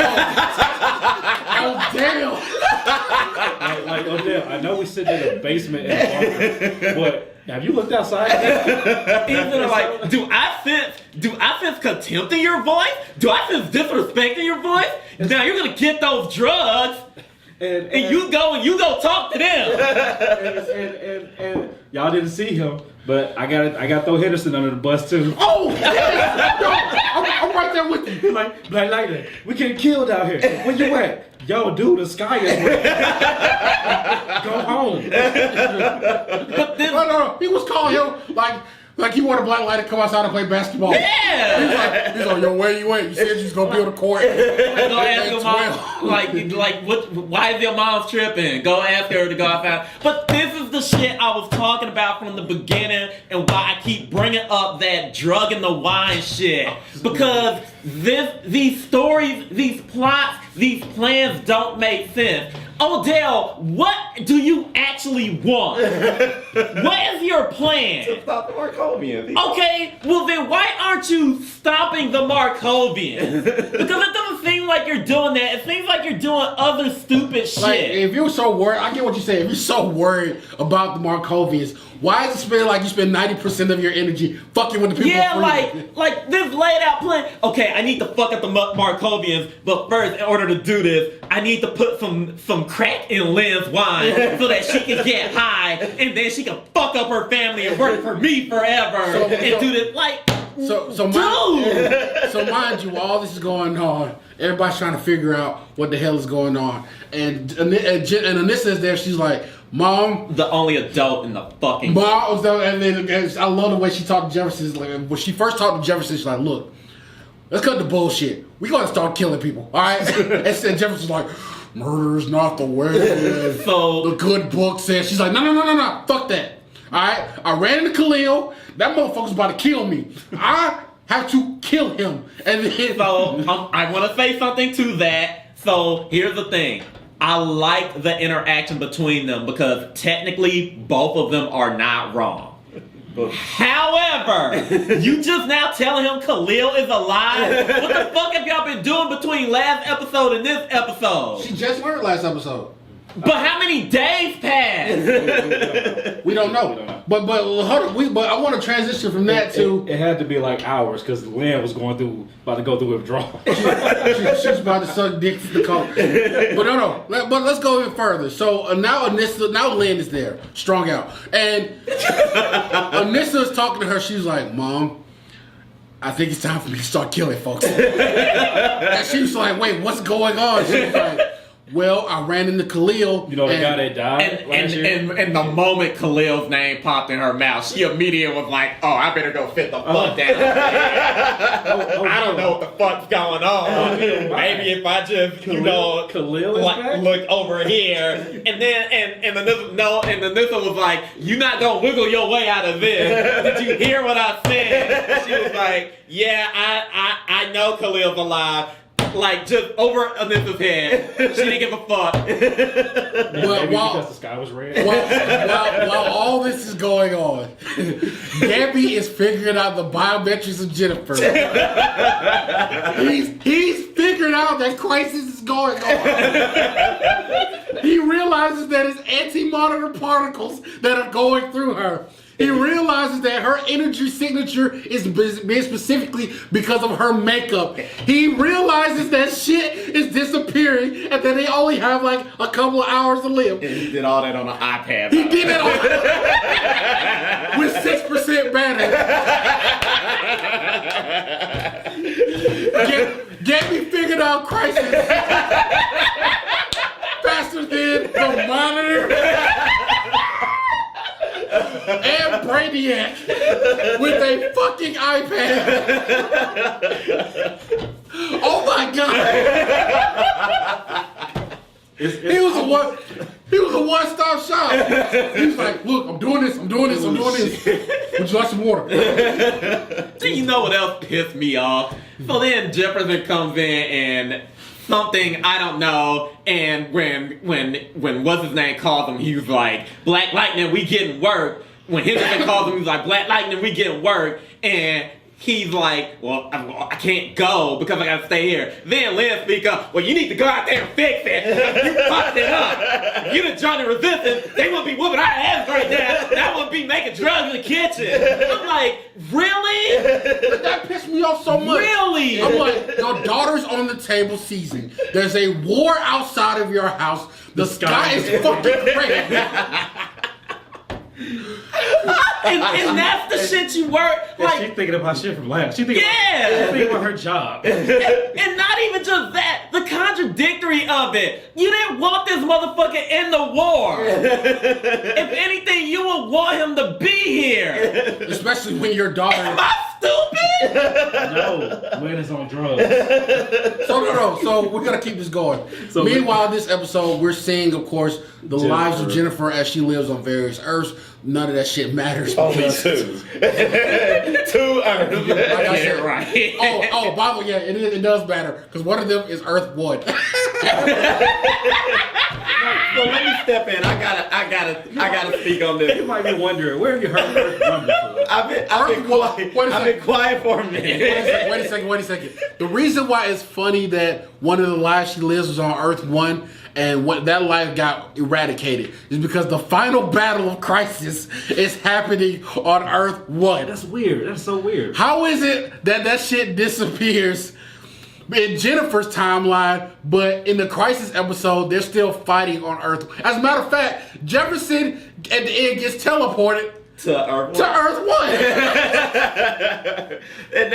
oh damn. Like Odell, I know we sit in the basement in the apartment, but have you looked outside? Even like, do I sense contempt in your voice? Do I sense disrespect in your voice? Now you're gonna get those drugs. And you go talk to them. and y'all didn't see him, but I got to throw Henderson under the bus too. Oh, I'm right there with you. Like Lightning, we getting killed out here. Where you at? Yo, dude, the sky is red. Go home. But then, no. He was calling him like he wanted Black Light to come outside and play basketball. Yeah. He's like, yo, where you at? You said you was gonna build a court. Go ask your mom, like what? Why is your mom tripping? Go ask her to go outside. But this is the shit I was talking about from the beginning, and why I keep bringing up that drug and the wine shit, because these stories, these plots, these plans don't make sense. Odell, what do you actually want? What is your plan? To stop the Markovians. Okay, well then why aren't you stopping the Markovians? Because it doesn't seem like you're doing that. It seems like you're doing other stupid shit. Like, if you're so worried, I get what you say. If you're so worried about the Markovians, why is it spend like you spend 90% of your energy fucking with the people? Yeah, like this laid out plan. Okay, I need to fuck up the Markovians, but first, in order to do this, I need to put some crack in Lynn's wine so that she can get high, and then she can fuck up her family and work for me forever and do this So mind you, while all this is going on, everybody's trying to figure out what the hell is going on, and Anissa is there. She's like, "Mom," the only adult in the fucking. Mom, and then I love the way she talked to Jefferson. Like, when she first talked to Jefferson, she's like, "Look, let's cut the bullshit. We gotta start killing people, all right?" And Jefferson's like, "Murder is not the way." So the good book says. She's like, "No, fuck that. All right, I ran into Khalil. That motherfucker's about to kill me. I have to kill him." And then, I want to say something to that. So here's the thing. I like the interaction between them because technically both of them are not wrong. However, you just now telling him Khalil is alive? What the fuck have y'all been doing between last episode and this episode? She just learned last episode. But how many days passed? We don't know. But I want to transition from that to. It had to be like hours because Lynn was about to go through withdrawal. She's about to suck dick for the coat. But no. But let's go even further. So now Lynn is there, strung out, and Anissa is talking to her. She's like, "Mom, I think it's time for me to start killing folks." And she was like, "Wait, what's going on?" She was like, Well, I ran into Khalil. You know the guy that died last year? And the moment Khalil's name popped in her mouth, she immediately was like, "Oh, I better go fit the fuck down." I don't know what the fuck's going on. Maybe if I just, Khalil is look over here, and then and the Nissa was like, "You're not gonna wiggle your way out of this." Did you hear what I said? She was like, "Yeah, I know Khalil's alive." Like, just over Anissa's head. She didn't give a fuck. Maybe because the sky was red. While all this is going on, Gabby is figuring out the biometrics of Jennifer. He's figured out that crisis is going on. He realizes that it's anti-monitor particles that are going through her. He realizes that her energy signature is being specifically because of her makeup. He realizes that shit is disappearing and that they only have like a couple of hours to live. And he did all that on an iPad. He did it with 6% battery. Get me figured out crisis faster than the monitor. And Brainiac with a fucking iPad. Oh my god! He was a one-stop shop. He was like, "Look, I'm doing this. Would you like some water?" Do you know what else pissed me off? So then Jefferson comes in and something I don't know, and when what's his name calls him, he was like, "Black Lightning, we getting work." When Henderson calls him, he's like, "Black Lightning, we getting work," and he's like, "Well, I can't go because I gotta stay here." Then Lynn speaks up, "Well, you need to go out there and fix it. You fucked it up. If you done joined the resistance, they wouldn't be whooping our ass right now. That wouldn't be making drugs in the kitchen." I'm like, really? That pissed me off so much. Really? I'm like, your daughter's on the table season. There's a war outside of your house. The sky is fucking crazy. and that's the shit you work like. She's thinking about shit from last. She's thinking about her job. And not even just that, the contradictory of it. You didn't want this motherfucker in the war. If anything, you would want him to be here. Especially when your daughter. Am I stupid? No, Lynn is on drugs. So we're gonna keep this going. So meanwhile, this episode we're seeing, of course, the lives of Jennifer as she lives on various Earths. None of that shit matters. Only two. 2 Earths. Like I said, right. Oh, by the way, yeah, it does matter because one of them is Earth 1. So let me step in. I gotta speak on this. You might be wondering where have you heard Earth 1 before? I've been quiet for a minute. Wait a second. The reason why it's funny that one of the lives she lives was on Earth 1 and what that life got eradicated is because the final battle of Crisis is happening on Earth 1. That's weird. That's so weird. How is it that shit disappears in Jennifer's timeline, but in the Crisis episode, they're still fighting on Earth? As a matter of fact, Jefferson at the end gets teleported to Earth 1. and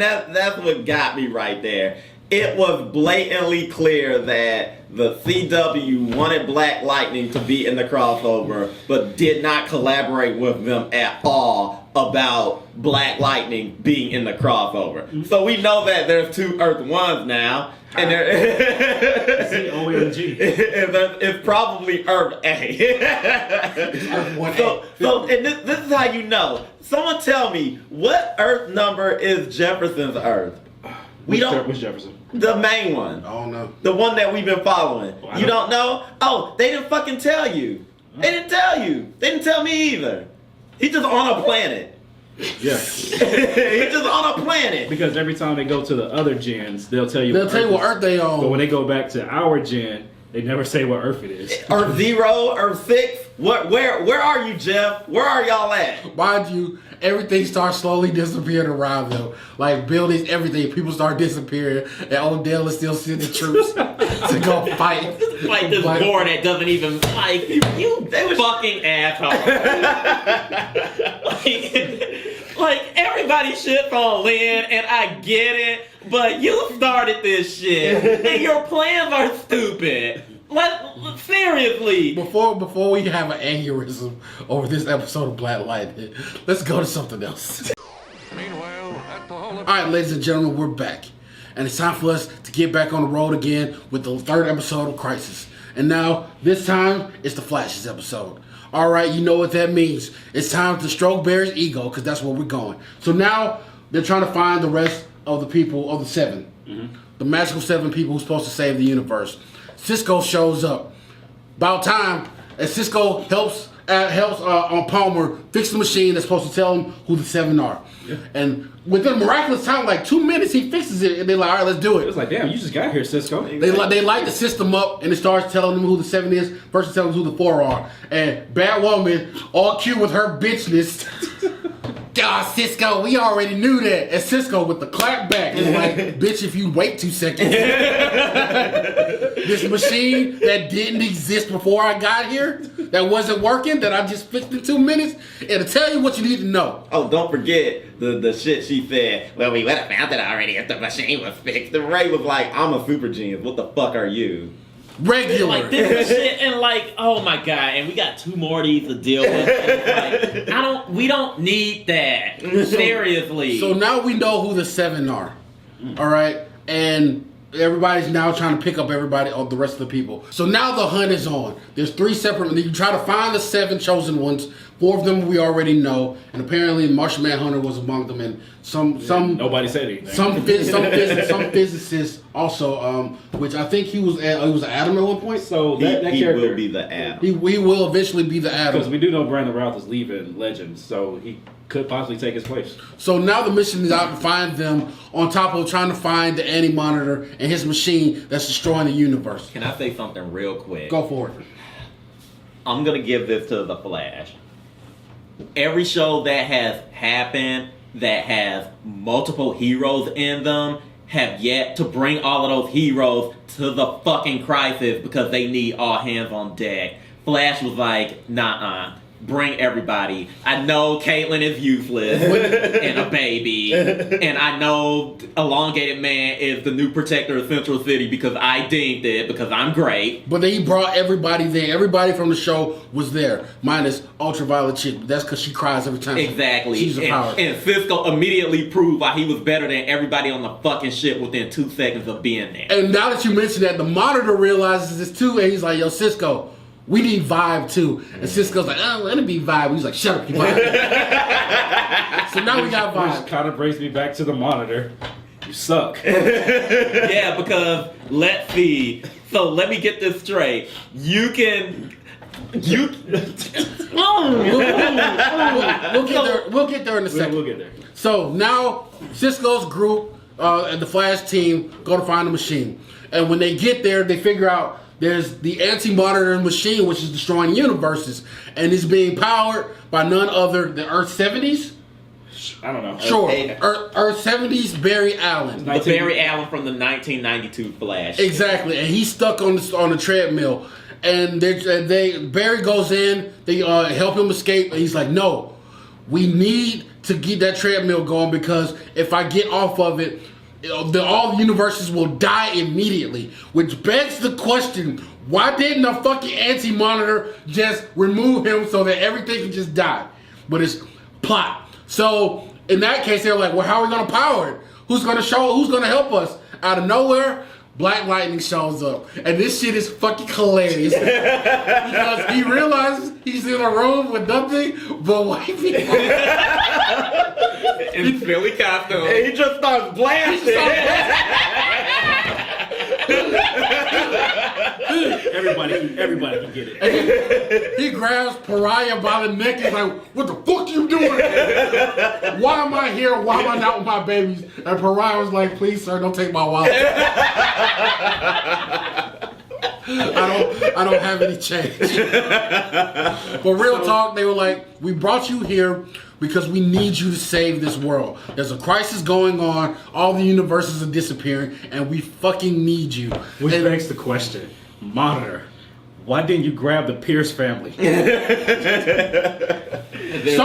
that's what got me right there. It was blatantly clear that the CW wanted Black Lightning to be in the crossover, but did not collaborate with them at all about Black Lightning being in the crossover. Mm-hmm. So we know that there's 2 Earth 1s now, and OMG. It's probably Earth A. So and this is how you know. Someone tell me, what Earth number is Jefferson's Earth? Which Jefferson? The main one. I don't know. The one that we've been following. Well, you don't know? Oh, they didn't fucking tell you. They didn't tell you. They didn't tell me either. He's just on a planet. Yeah. He's just on a planet. Because every time they go to the other gens, they'll tell you what Earth they on. But when they go back to our gen, they never say what Earth it is. Earth 0, Earth 6. Where are you, Jeff? Where are y'all at? Mind you, everything starts slowly disappearing around them. Like buildings, everything. People start disappearing. And Odell is still sending troops to go fight. Fight this war that doesn't even like you fucking asshole. like everybody shits on Lynn, and I get it. but you started this shit, and your plans are stupid. Seriously. Before we have an aneurysm over this episode of Black Lightning, let's go to something else. Meanwhile, at the Hall of All right, ladies and gentlemen, we're back. And it's time for us to get back on the road again with the third episode of Crisis. And now, this time, it's the Flash's episode. All right, you know what that means. It's time to stroke Barry's ego, because that's where we're going. So now, they're trying to find the rest of the people, of the 7. Mm-hmm. The magical 7 people who's supposed to save the universe. Cisco shows up. About time, as Cisco helps on Palmer fix the machine that's supposed to tell him who the 7 are. Yeah. And within a miraculous time, like 2 minutes, he fixes it, and they're like, all right, let's do it. It was like, damn, you just got here, Cisco. They light the system up, and it starts telling them who the 7 is versus telling them who the 4 are. And Batwoman, all cute with her bitchness. God, Cisco, we already knew that. And Cisco with the clap back is like, bitch, if you wait 2 seconds. This machine that didn't exist before I got here, that wasn't working, that I just fixed in 2 minutes, it'll tell you what you need to know. Oh, don't forget the shit she said. Well, we would have found it already if the machine was fixed. The Ray was like, I'm a super genius. What the fuck are you? Regular. Like this shit, and like, oh my god, and we got 2 more of these to deal with. And like, we don't need that. Seriously. So now we know who the 7 are. All right, and everybody's now trying to pick up everybody, or the rest of the people. So now the hunt is on. There's 3 separate. You try to find the 7 chosen ones. 4 of them we already know, and apparently Martian Manhunter was among them, and some nobody said anything. Some physicists also, which I think he was Adam at one point. So that he character will be the Adam. He will eventually be the Adam, because we do know Brandon Routh is leaving Legends, so he could possibly take his place. So now the mission is out to find them, on top of trying to find the Anti-Monitor and his machine that's destroying the universe. Can I say something real quick? Go for it. I'm gonna give this to the Flash. Every show that has happened that has multiple heroes in them have yet to bring all of those heroes to the fucking crisis because they need all hands on deck. Flash was like, nah, bring everybody. I know Caitlyn is useless and a baby, and I know Elongated Man is the new protector of Central City because I deemed it because I'm great. But then he brought everybody there. Everybody from the show was there, minus Ultraviolet Chick. That's because she cries every time. Exactly. She's a power. And Cisco immediately proved why he was better than everybody on the fucking ship within 2 seconds of being there. And now that you mention that, the Monitor realizes this too, and he's like, yo, Cisco, we need Vibe too. And Cisco's like, oh, let it be Vibe. He's like, shut up, you Vibe. So now we got Vibe. Which kind of brings me back to the Monitor. You suck. Yeah, because let's see. So let me get this straight. We'll get there in a second. We'll get there. So now Cisco's group and the Flash team go to find the machine. And when they get there, they figure out there's the Anti-Monitor machine, which is destroying universes. And it's being powered by none other than Earth 70s. I don't know. Sure. Earth 70s Barry Allen. The Barry Allen from the 1992 Flash. Exactly. And he's stuck on the treadmill. And Barry goes in, they help him escape, and he's like, no, we need to get that treadmill going because if I get off of it, all the universes will die immediately. Which begs the question, why didn't the fucking Anti-Monitor just remove him so that everything can just die? But it's plot. So in that case, they're like, well, how are we going to power it? Who's going to help us? Out of nowhere, Black Lightning shows up. And this shit is fucking hilarious. Because he realizes he's in a room with nothing but white people. In Philly costume. And he just starts blasting. Everybody can get it. He grabs Pariah by the neck and is like, what the fuck you doing? Why am I here? Why am I not with my babies? And Pariah was like, please, sir, don't take my wallet. I don't have any change. But real talk, they were like, we brought you here because we need you to save this world. There's a crisis going on, all the universes are disappearing, and we fucking need you. Which begs the question, Monitor, why didn't you grab the Pierce family? So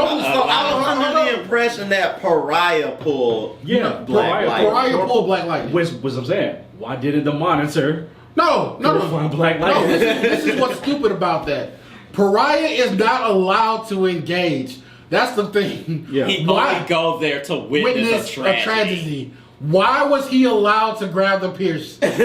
I was under the impression that Pariah pulled Black Lightning. Pariah pulled Black Lightning. Which was I'm saying, why didn't the Monitor No. find Black Lightning? No, this is what's stupid about that. Pariah is not allowed to engage. That's the thing. Yeah. He only goes there to witness a tragedy. Why was he allowed to grab the Pierce? But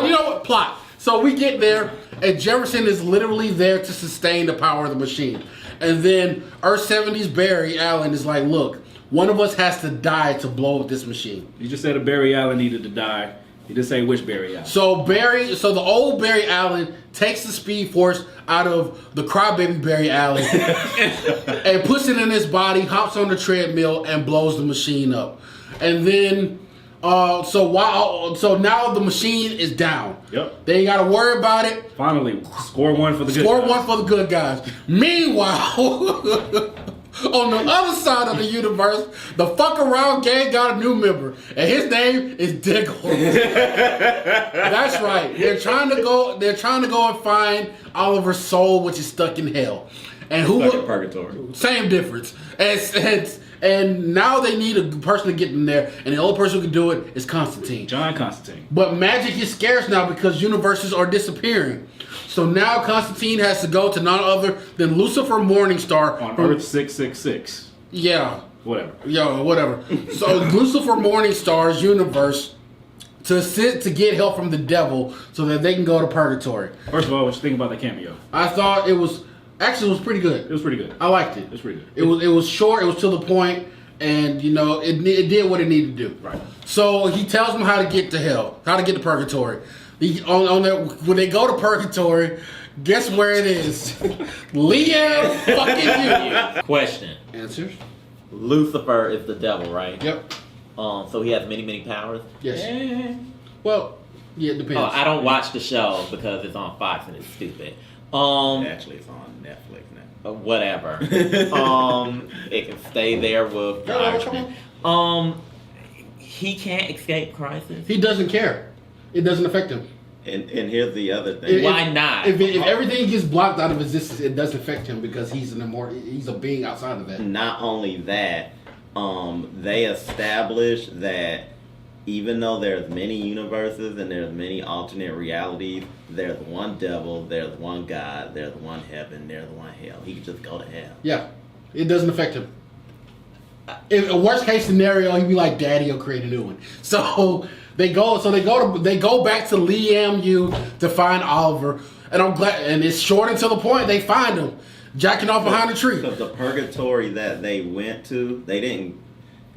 you know what? Plot. So we get there, and Jefferson is literally there to sustain the power of the machine. And then Earth 70's Barry Allen is like, look, one of us has to die to blow up this machine. You just said that Barry Allen needed to die. You didn't say which Barry Allen. So the old Barry Allen takes the Speed Force out of the crybaby Barry Allen and puts it in his body, hops on the treadmill, and blows the machine up. And then, so now the machine is down. Yep. They ain't got to worry about it. Finally, score one for the good guys. Score one for the good guys. Meanwhile, on the other side of the universe, the fuck around gang got a new member, and his name is Diggle. That's right. They're trying to go and find Oliver's soul, which is stuck in hell. And who? Stuck in purgatory. Same difference. And now they need a person to get in there, and the only person who can do it is Constantine. John Constantine. But magic is scarce now because universes are disappearing. So now Constantine has to go to none other than Lucifer Morningstar On Earth 666. Yeah. Whatever. Yeah, whatever. So Lucifer Morningstar's universe to get help from the devil so that they can go to purgatory. First of all, what you think about the cameo? I thought it was pretty good. It was pretty good. I liked it. It was pretty good. It was short. It was to the point, and it did what it needed to do. Right. So he tells them how to get to hell, how to get to purgatory. When they go to purgatory, guess where it is? Liam fucking you. Question. Answers. Lucifer is the devil, right? Yep. So he has many, many powers. Yes. Well, yeah, it depends. Oh, I don't watch the show because it's on Fox and it's stupid. Actually, it's on Netflix now. Whatever. It can stay there with the Irishman. He can't escape crisis. He doesn't care. It doesn't affect him. And here's the other thing. Why not? If everything gets blocked out of existence, it doesn't affect him because he's he's a being outside of that. Not only that, they established that even though there's many universes and there's many alternate realities, there's one devil, there's one God, there's one heaven, there's one hell. He could just go to hell. Yeah, it doesn't affect him. In a worst case scenario, he'd be like, "Daddy, will create a new one." So they go back to Liam U to find Oliver, and I'm glad. And it's short and to the point. They find him jacking off behind a tree. Because the purgatory that they went to, they didn't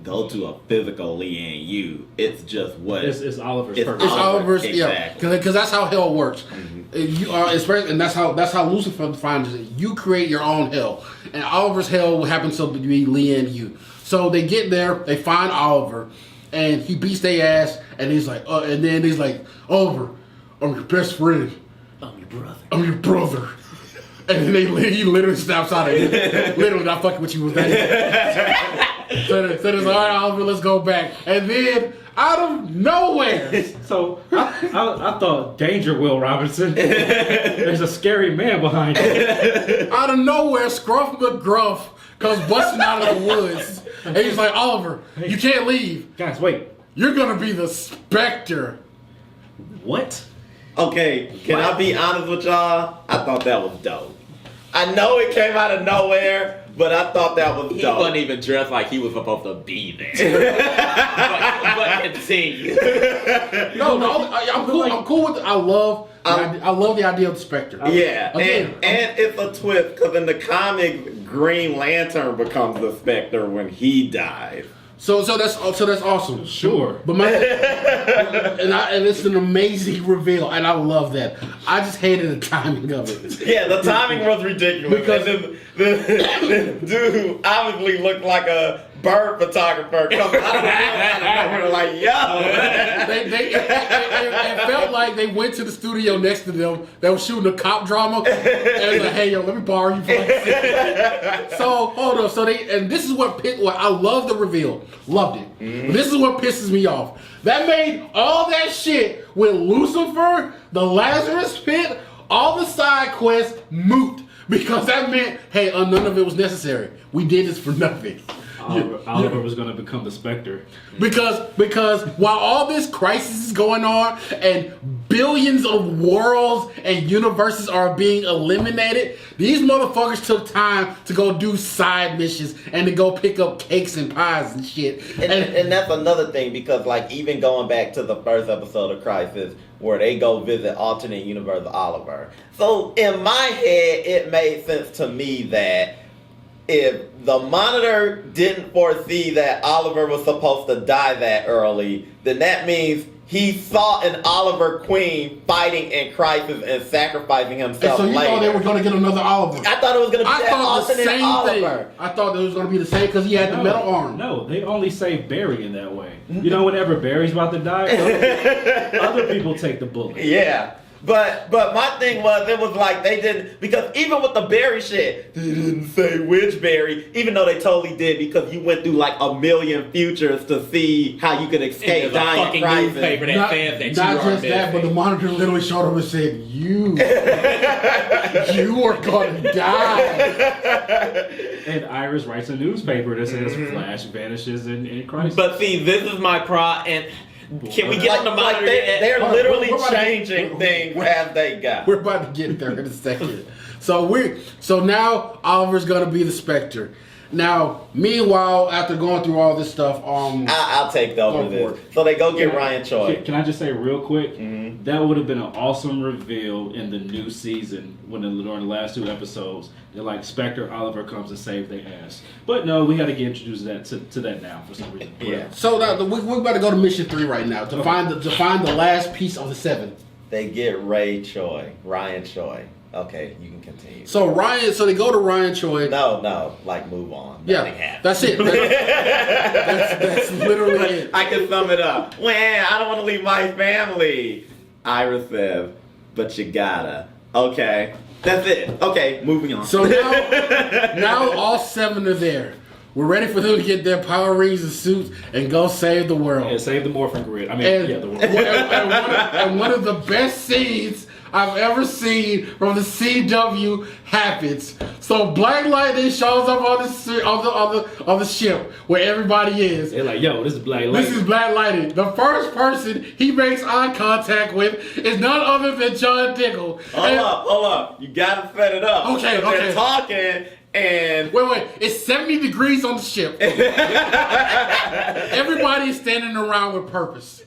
go to a physical Liam U. It's just what it's Oliver's. It's Oliver's, exactly. Yeah, because that's how hell works. Mm-hmm. You are, especially, and that's how Lucifer finds it. You create your own hell, and Oliver's hell happens to be Liam U. So they get there, they find Oliver, and he beats their ass, and he's like, and then he's like, Oliver, I'm your best friend. I'm your brother. I'm your brother. And then he literally snaps out of it. Literally not fucking with you with that. So it's all right, Oliver, let's go back. And then out of nowhere. So I thought, danger, Will Robinson. There's a scary man behind you. Out of nowhere, Scruff McGruff comes busting out of the woods. And he's like, Oliver, you can't leave. Guys, wait. You're going to be the Spectre. What? Okay, can I be honest with y'all? I thought that was dope. I know it came out of nowhere, but I thought that was dope. He wasn't even dressed like he was supposed to be there. but continue. No, I'm cool. I'm cool with it. I love the idea of the Spectre. Yeah, and it's a twist because in the comics, Green Lantern becomes the Spectre when he dies. So that's awesome. Sure. But and it's an amazing reveal, and I love that. I just hated the timing of it. Yeah, the timing was ridiculous Because the dude obviously looked like a bird photographer comes out of nowhere like, yo. It felt like they went to the studio next to them. They were shooting a cop drama, and was like, "Hey, yo, let me borrow you for like a second." So hold on. So this is what I love the reveal, loved it. But this is what pisses me off. That made all that shit with Lucifer, the Lazarus Pit, all the side quests moot. Because that meant, hey, none of it was necessary. We did this for nothing. Oliver was going to become the Spectre. Because while all this crisis is going on and billions of worlds and universes are being eliminated, these motherfuckers took time to go do side missions and to go pick up cakes and pies and shit. And that's another thing, because like even going back to the first episode of Crisis, where they go visit alternate universe Oliver. So in my head, it made sense to me that if the Monitor didn't foresee that Oliver was supposed to die that early, then that means he saw an Oliver Queen fighting in Crisis and sacrificing himself and so you later. thought they were going to get another Oliver. I thought it was going to be that alternate Oliver. Thing. I thought it was going to be the same because he had the metal arm. No, they only save Barry in that way. You know, whenever Barry's about to die, other people take the bullet. Yeah. But my thing was, it was like they didn't, because even with the Barry shit, they didn't say which Barry, even though they totally did, because you went through like a million futures to see how you could escape dying fucking Crisis. newspaper that says that Not you are just that, but the Monitor literally showed up and said, you are going to die. And Iris writes a newspaper that says Flash vanishes in Crisis. But see, this is my and can we get on the Monitor? They're literally we're changing things as they go. We're about to get there in a second. So now Oliver's gonna be the Spectre. Now, meanwhile, after going through all this stuff, I'll take over this. So they go get Ryan Choi. Can I just say real quick? That would have been an awesome reveal in the new season during the last 2 episodes. They're like Spectre Oliver comes to save their ass. But no, we got to get introduced to that now for some reason. Yeah. So now we're about to go to mission 3 right now to find the last piece of the 7. They get Ryan Choi. Okay, you can continue. So they go to Ryan Choi. No, like move on. Yeah, that's it. That's literally it. I can sum it up. Well, I don't want to leave my family. Iris says, but you gotta. Okay, that's it. Okay, moving on. So now all 7 are there. We're ready for them to get their power rings and suits and go save the world. And save the morphin grid. I mean, the world. And one of the best scenes I've ever seen from the CW happens. So Black Lightning shows up on the ship where everybody is. They're like, yo, this is Black Lightning. This is Black Lightning. The first person he makes eye contact with is none other than John Diggle. Hold up. You gotta set it up. Okay. They're talking and... Wait. It's 70 degrees on the ship. Everybody is standing around with purpose.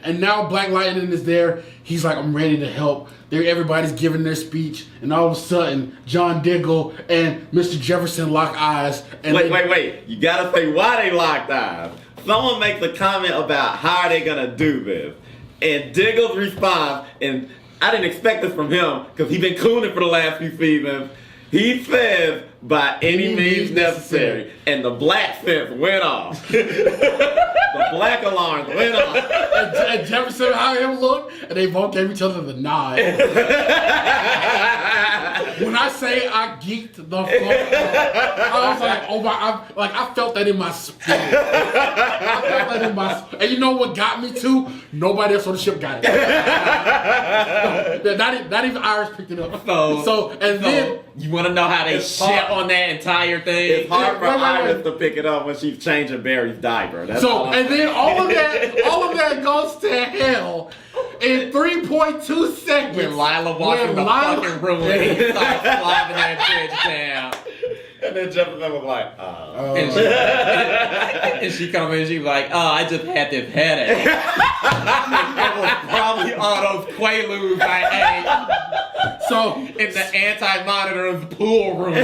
And now Black Lightning is there. He's like, I'm ready to help. Everybody's giving their speech. And all of a sudden, John Diggle and Mr. Jefferson lock eyes. And Wait. You gotta say why they locked eyes. Someone makes a comment about how are they gonna do this. And Diggle's response, and I didn't expect this from him, because he's been cooning for the last few seasons. He says, by any means necessary. And the black sense went off. The black alarms went off. And Jefferson how him look, and they both gave each other the nod. When I say I geeked the fuck up, I was like, oh my, I felt that in my spirit. And you know what got me too? Nobody else on the ship got it. Not even Iris picked it up. Then you want to know how they shit on that entire thing? It's hard for Iris to pick it up when she's changing Barry's diaper. And then all of that goes to hell in 3.2 seconds. When Lila walked in the fucking room and he started slapping that bitch down. And then Jefferson was like, And she come in, she was like, I just had this headache. It was probably all those Quaaludes I ate. So in the anti-monitor's pool room.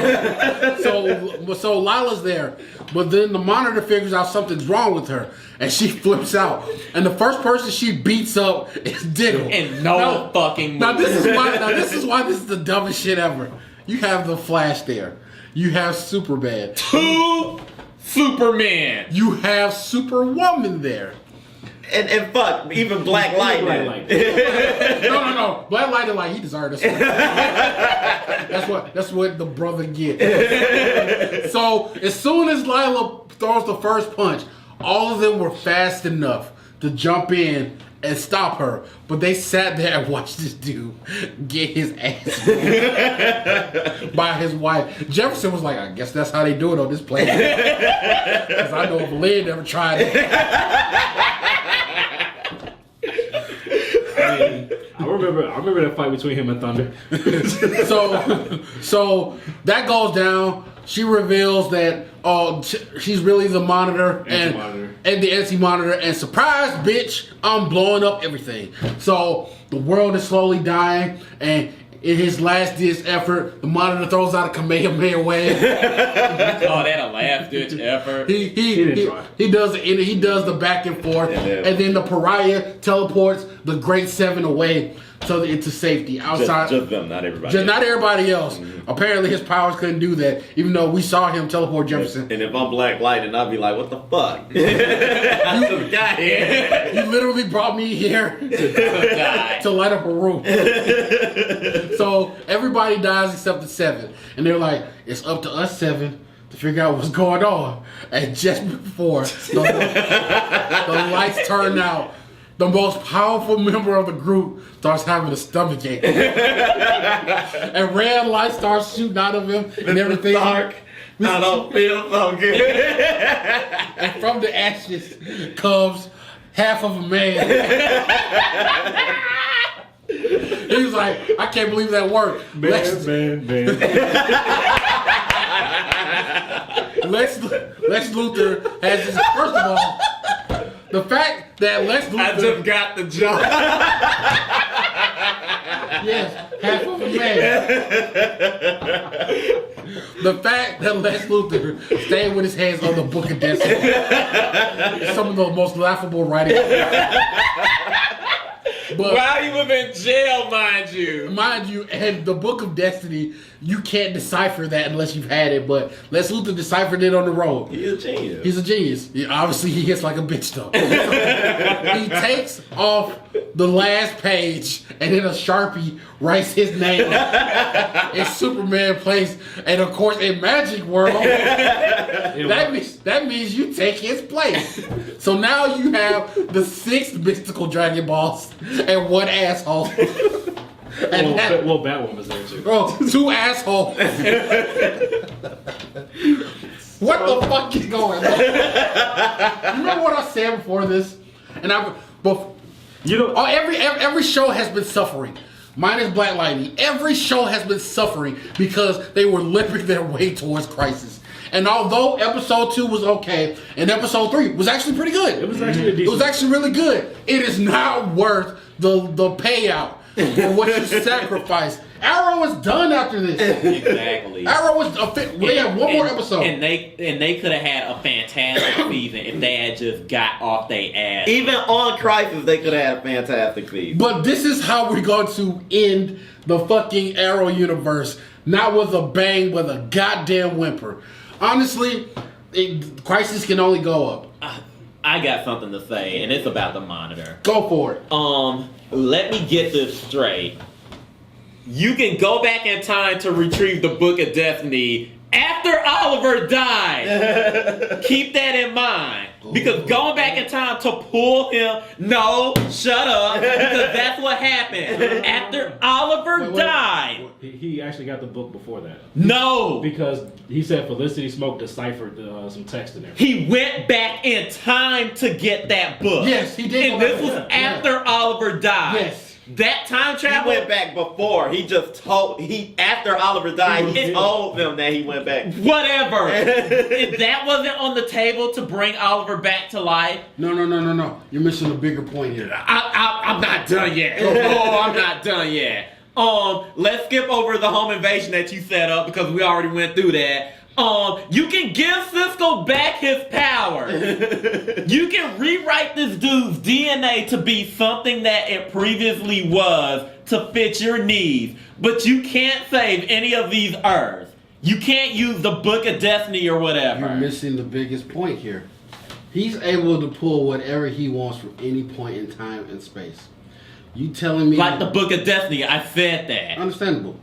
So Lila's there, but then the Monitor figures out something's wrong with her, and she flips out. And the first person she beats up is Diggle. And fucking move. Now this is why this is the dumbest shit ever. You have the Flash there. You have Superman. 2 seasons Superman. You have Superwoman there. And fuck, even Black Lightning. No. Black Lightning, like, he deserved this one. That's what the brother gets. So as soon as Lila throws the first punch, all of them were fast enough to jump in and stop her, but they sat there and watched this dude get his ass by his wife. Jefferson was like, I guess that's how they do it on this place. Because I know if Lynn never tried it. I remember that fight between him and Thunder. So that goes down. She reveals that she's really the monitor and the anti-monitor, and surprise, bitch, I'm blowing up everything. So the world is slowly dying, and in his last-ditch effort, the monitor throws out a Kamehameha wave. Oh, that a last-ditch effort. He does the back and forth, and then the pariah teleports the Great Seven away into safety outside. Just them, not everybody. Just not everybody else. Mm-hmm. Apparently, his powers couldn't do that, even though we saw him teleport Jefferson. And if I'm Black Lightning, I'd be like, "What the fuck? You got here. You literally brought me here to light up a room." So everybody dies except the Seven, and they're like, "It's up to us Seven to figure out what's going on." And just before the lights turn out, the most powerful member of the group starts having a stomachache. And red light starts shooting out of him and everything. Dark. I don't feel so good. And from the ashes comes half of a man. He was like, I can't believe that worked. Lex Luthor has this, first of all, the fact that Lex Luthor... I just got the joke. Yes, half of a man. The fact that Lex Luthor stayed with his hands on the Book of Destiny is some of the most laughable writing. But while he was in jail, mind you, and the Book of Destiny, you can't decipher that unless you've had it. But Lex Luthor deciphered it on the road. He's a genius. He's a genius. Obviously, he hits like a bitch though. He takes off the last page, and then a Sharpie writes his name in Superman place. And of course, in Magic World, that means you take his place. So now you have the 6 mystical Dragon Balls and 1 asshole. And Batwoman was there too. Bro, 2 assholes. What the fuck is going on? You remember what I said before this? And every show has been suffering. Minus Black Lightning. Every show has been suffering because they were limping their way towards crisis. And although episode 2 was okay, and episode 3 was actually pretty good. It was actually decent. It was actually really good. It is not worth the payout for what you sacrificed. Arrow is done after this. Exactly. Arrow is they have one more episode. And they could have had a fantastic season if they had just got off their ass. Even on Crisis, they could have had a fantastic season. But this is how we're going to end the fucking Arrow universe. Not with a bang, with a goddamn whimper. Honestly, Crisis can only go up. I got something to say, and it's about the Monitor. Go for it. Let me get this straight. You can go back in time to retrieve the Book of Destiny after Oliver died. Keep that in mind. Because going back in time to pull him... No, shut up. Because that's what happened. After Oliver died. He actually got the book before that. No. Because he said Felicity Smoke deciphered some text in there. He went back in time to get that book. Yes, he did. And this was after Oliver died. Yes. That time travel... He went back before. He just told... After Oliver died, he told them that he went back. Whatever. If that wasn't on the table to bring Oliver back to life... No. You're missing a bigger point here. I'm not done yet. Oh, I'm not done yet. Let's skip over the home invasion that you set up because we already went through that. You can give Cisco back his power. You can rewrite this dude's DNA to be something that it previously was to fit your needs. But you can't save any of these Earths. You can't use the Book of Destiny or whatever. You're missing the biggest point here. He's able to pull whatever he wants from any point in time and space. You telling me... Like the Book of Destiny, I said that. Understandable.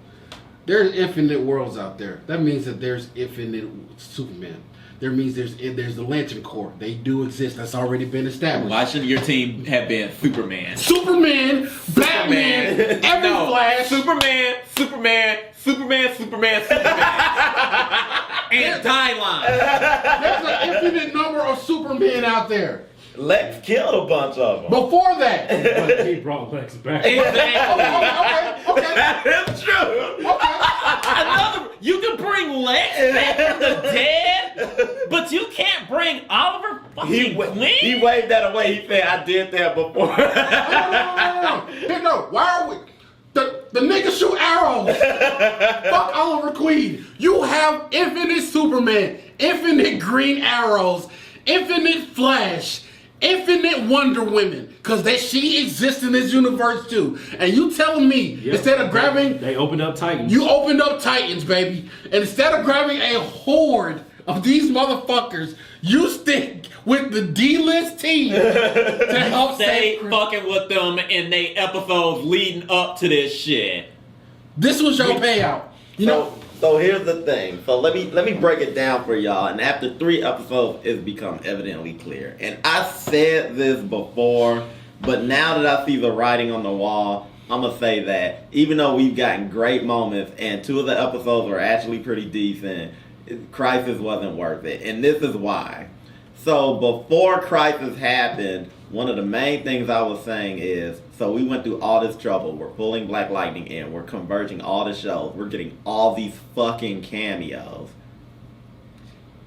There's infinite worlds out there. That means that there's infinite Superman. There means there's the Lantern Corps. They do exist. That's already been established. Why shouldn't your team have been Superman? Batman, every Flash. Superman. And Dylan. There's an infinite number of Supermen out there. Lex killed a bunch of them. Before that. But he brought Lex back. Okay. That's true. You can bring Lex back from the dead, but you can't bring Oliver fucking Queen? He waved that away. He said, I did that before. No. Why are we... The nigga shoot arrows. Fuck Oliver Queen. You have infinite Superman, infinite Green Arrows, infinite Flash, infinite Wonder Women, because she exists in this universe too. And you telling me instead of grabbing... They opened up Titans. You opened up Titans, baby. And instead of grabbing a horde of these motherfuckers, you stick with the D-list team to help Stay save... fucking with them in they episodes leading up to this shit. This was your payout. You know... So here's the thing. So let me break it down for y'all. And after 3 episodes, it's become evidently clear. And I said this before, but now that I see the writing on the wall, I'm gonna say that even though we've gotten great moments and 2 of the episodes are actually pretty decent, Crisis wasn't worth it. And this is why. So before Crisis happened, one of the main things I was saying is, so we went through all this trouble. We're pulling Black Lightning in. We're converging all the shows. We're getting all these fucking cameos.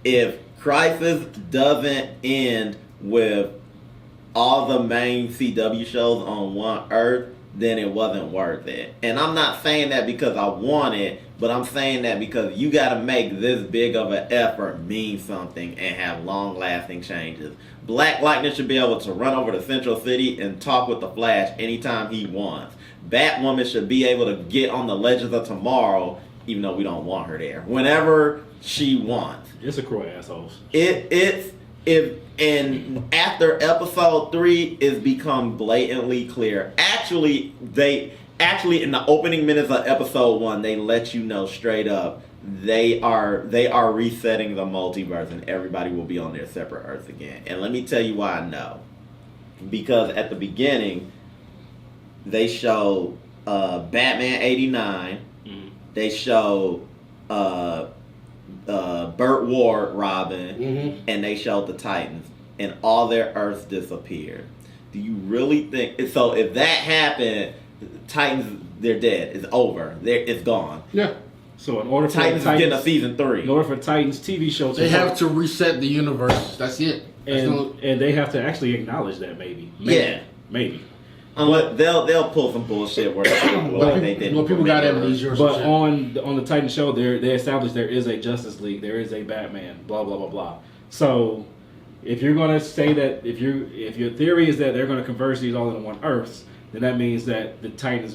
If Crisis doesn't end with all the main CW shows on one Earth, then it wasn't worth it. And I'm not saying that because I want it, but I'm saying that because you got to make this big of an effort mean something and have long-lasting changes. Black Lightning should be able to run over to Central City and talk with the Flash anytime he wants. Batwoman should be able to get on the Legends of Tomorrow, even though we don't want her there, whenever she wants. It's a crow assholes. And after episode 3, it's become blatantly clear. Actually, in the opening minutes of episode 1, they let you know straight up they are resetting the multiverse and everybody will be on their separate Earths again. And let me tell you why I know. Because at the beginning, they showed Batman 89. Mm-hmm. They showed Burt Ward Robin, mm-hmm. and they showed the Titans, and all their Earths disappeared. Do you really think so? If that happened, Titans, they're dead. It's over. It's gone. Yeah. So in order for Titans is getting a season 3. In order for Titans TV show to they have to reset the universe. That's it. And they have to actually acknowledge that maybe. Maybe. Unless they'll pull some bullshit where they didn't. Well, people got amnesia or But on the Titan show, they established there is a Justice League, there is a Batman, blah blah blah blah. So if you're gonna say that if your theory is that they're gonna converge these all into one Earth, then that means that the Titans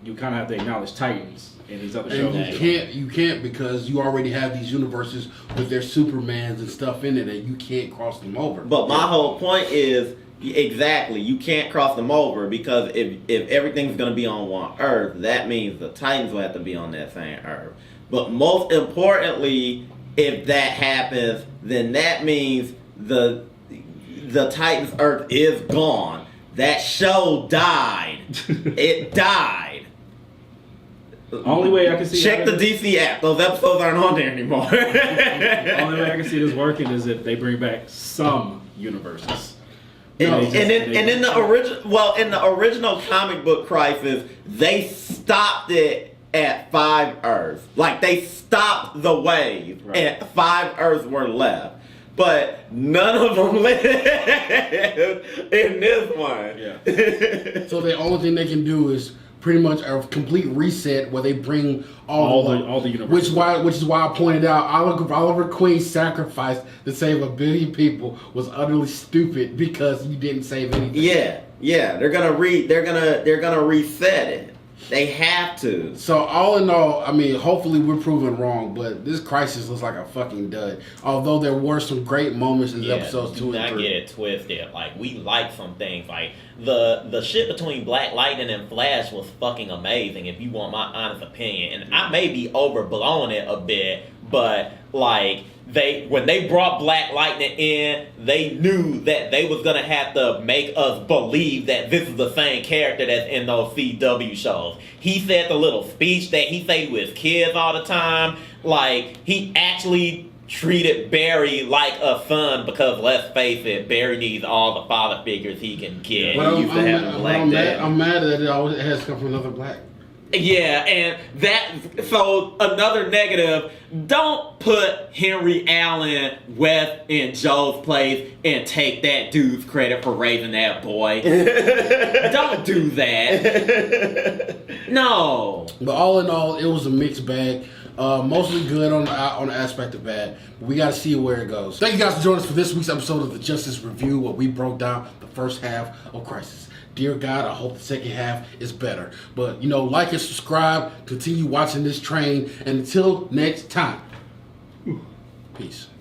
you kind of have to acknowledge Titans in these other shows. And you can't because you already have these universes with their Supermans and stuff in it, and you can't cross them over. But my whole point is. Exactly, you can't cross them over because if everything's going to be on one Earth, that means the Titans will have to be on that same Earth. But most importantly, if that happens, then that means the Titans Earth is gone. That show died. It died. Only way I can see check the DC app. Those episodes aren't on there anymore. The only way I can see this working is if they bring back some universes. In the original comic book Crisis, they stopped it at 5 Earths. Like they stopped the wave, right. And 5 Earths were left, but none of them lived in this one. Yeah. So the only thing they can do is pretty much a complete reset where they bring all the universes. Which is why I pointed out Oliver Queen's sacrifice to save 1 billion people was utterly stupid because you didn't save anything. Yeah. They're gonna reset it. They have to. So all in all, I mean, hopefully we're proven wrong, but this Crisis looks like a fucking dud. Although there were some great moments in episodes 2 and 3. Do not get it twisted. Like, we like some things. Like, the shit between Black Lightning and Flash was fucking amazing, if you want my honest opinion. And I may be overblowing it a bit, but, like, when they brought Black Lightning in, they knew that they was gonna have to make us believe that this is the same character that's in those CW shows. He said the little speech that he said to his kids all the time. Like, he actually treated Barry like a son because, let's face it, Barry needs all the father figures he can get. But I'm mad that it always has come from another black. Yeah, and so another negative, don't put Henry Allen West in Joe's place and take that dude's credit for raising that boy. Don't do that. No. But all in all, it was a mixed bag. Mostly good on the aspect of bad. But we got to see where it goes. Thank you guys for joining us for this week's episode of the Justice Review, where we broke down the first half of Crisis. Dear God, I hope the second half is better. But, like and subscribe. Continue watching this train. And until next time, peace.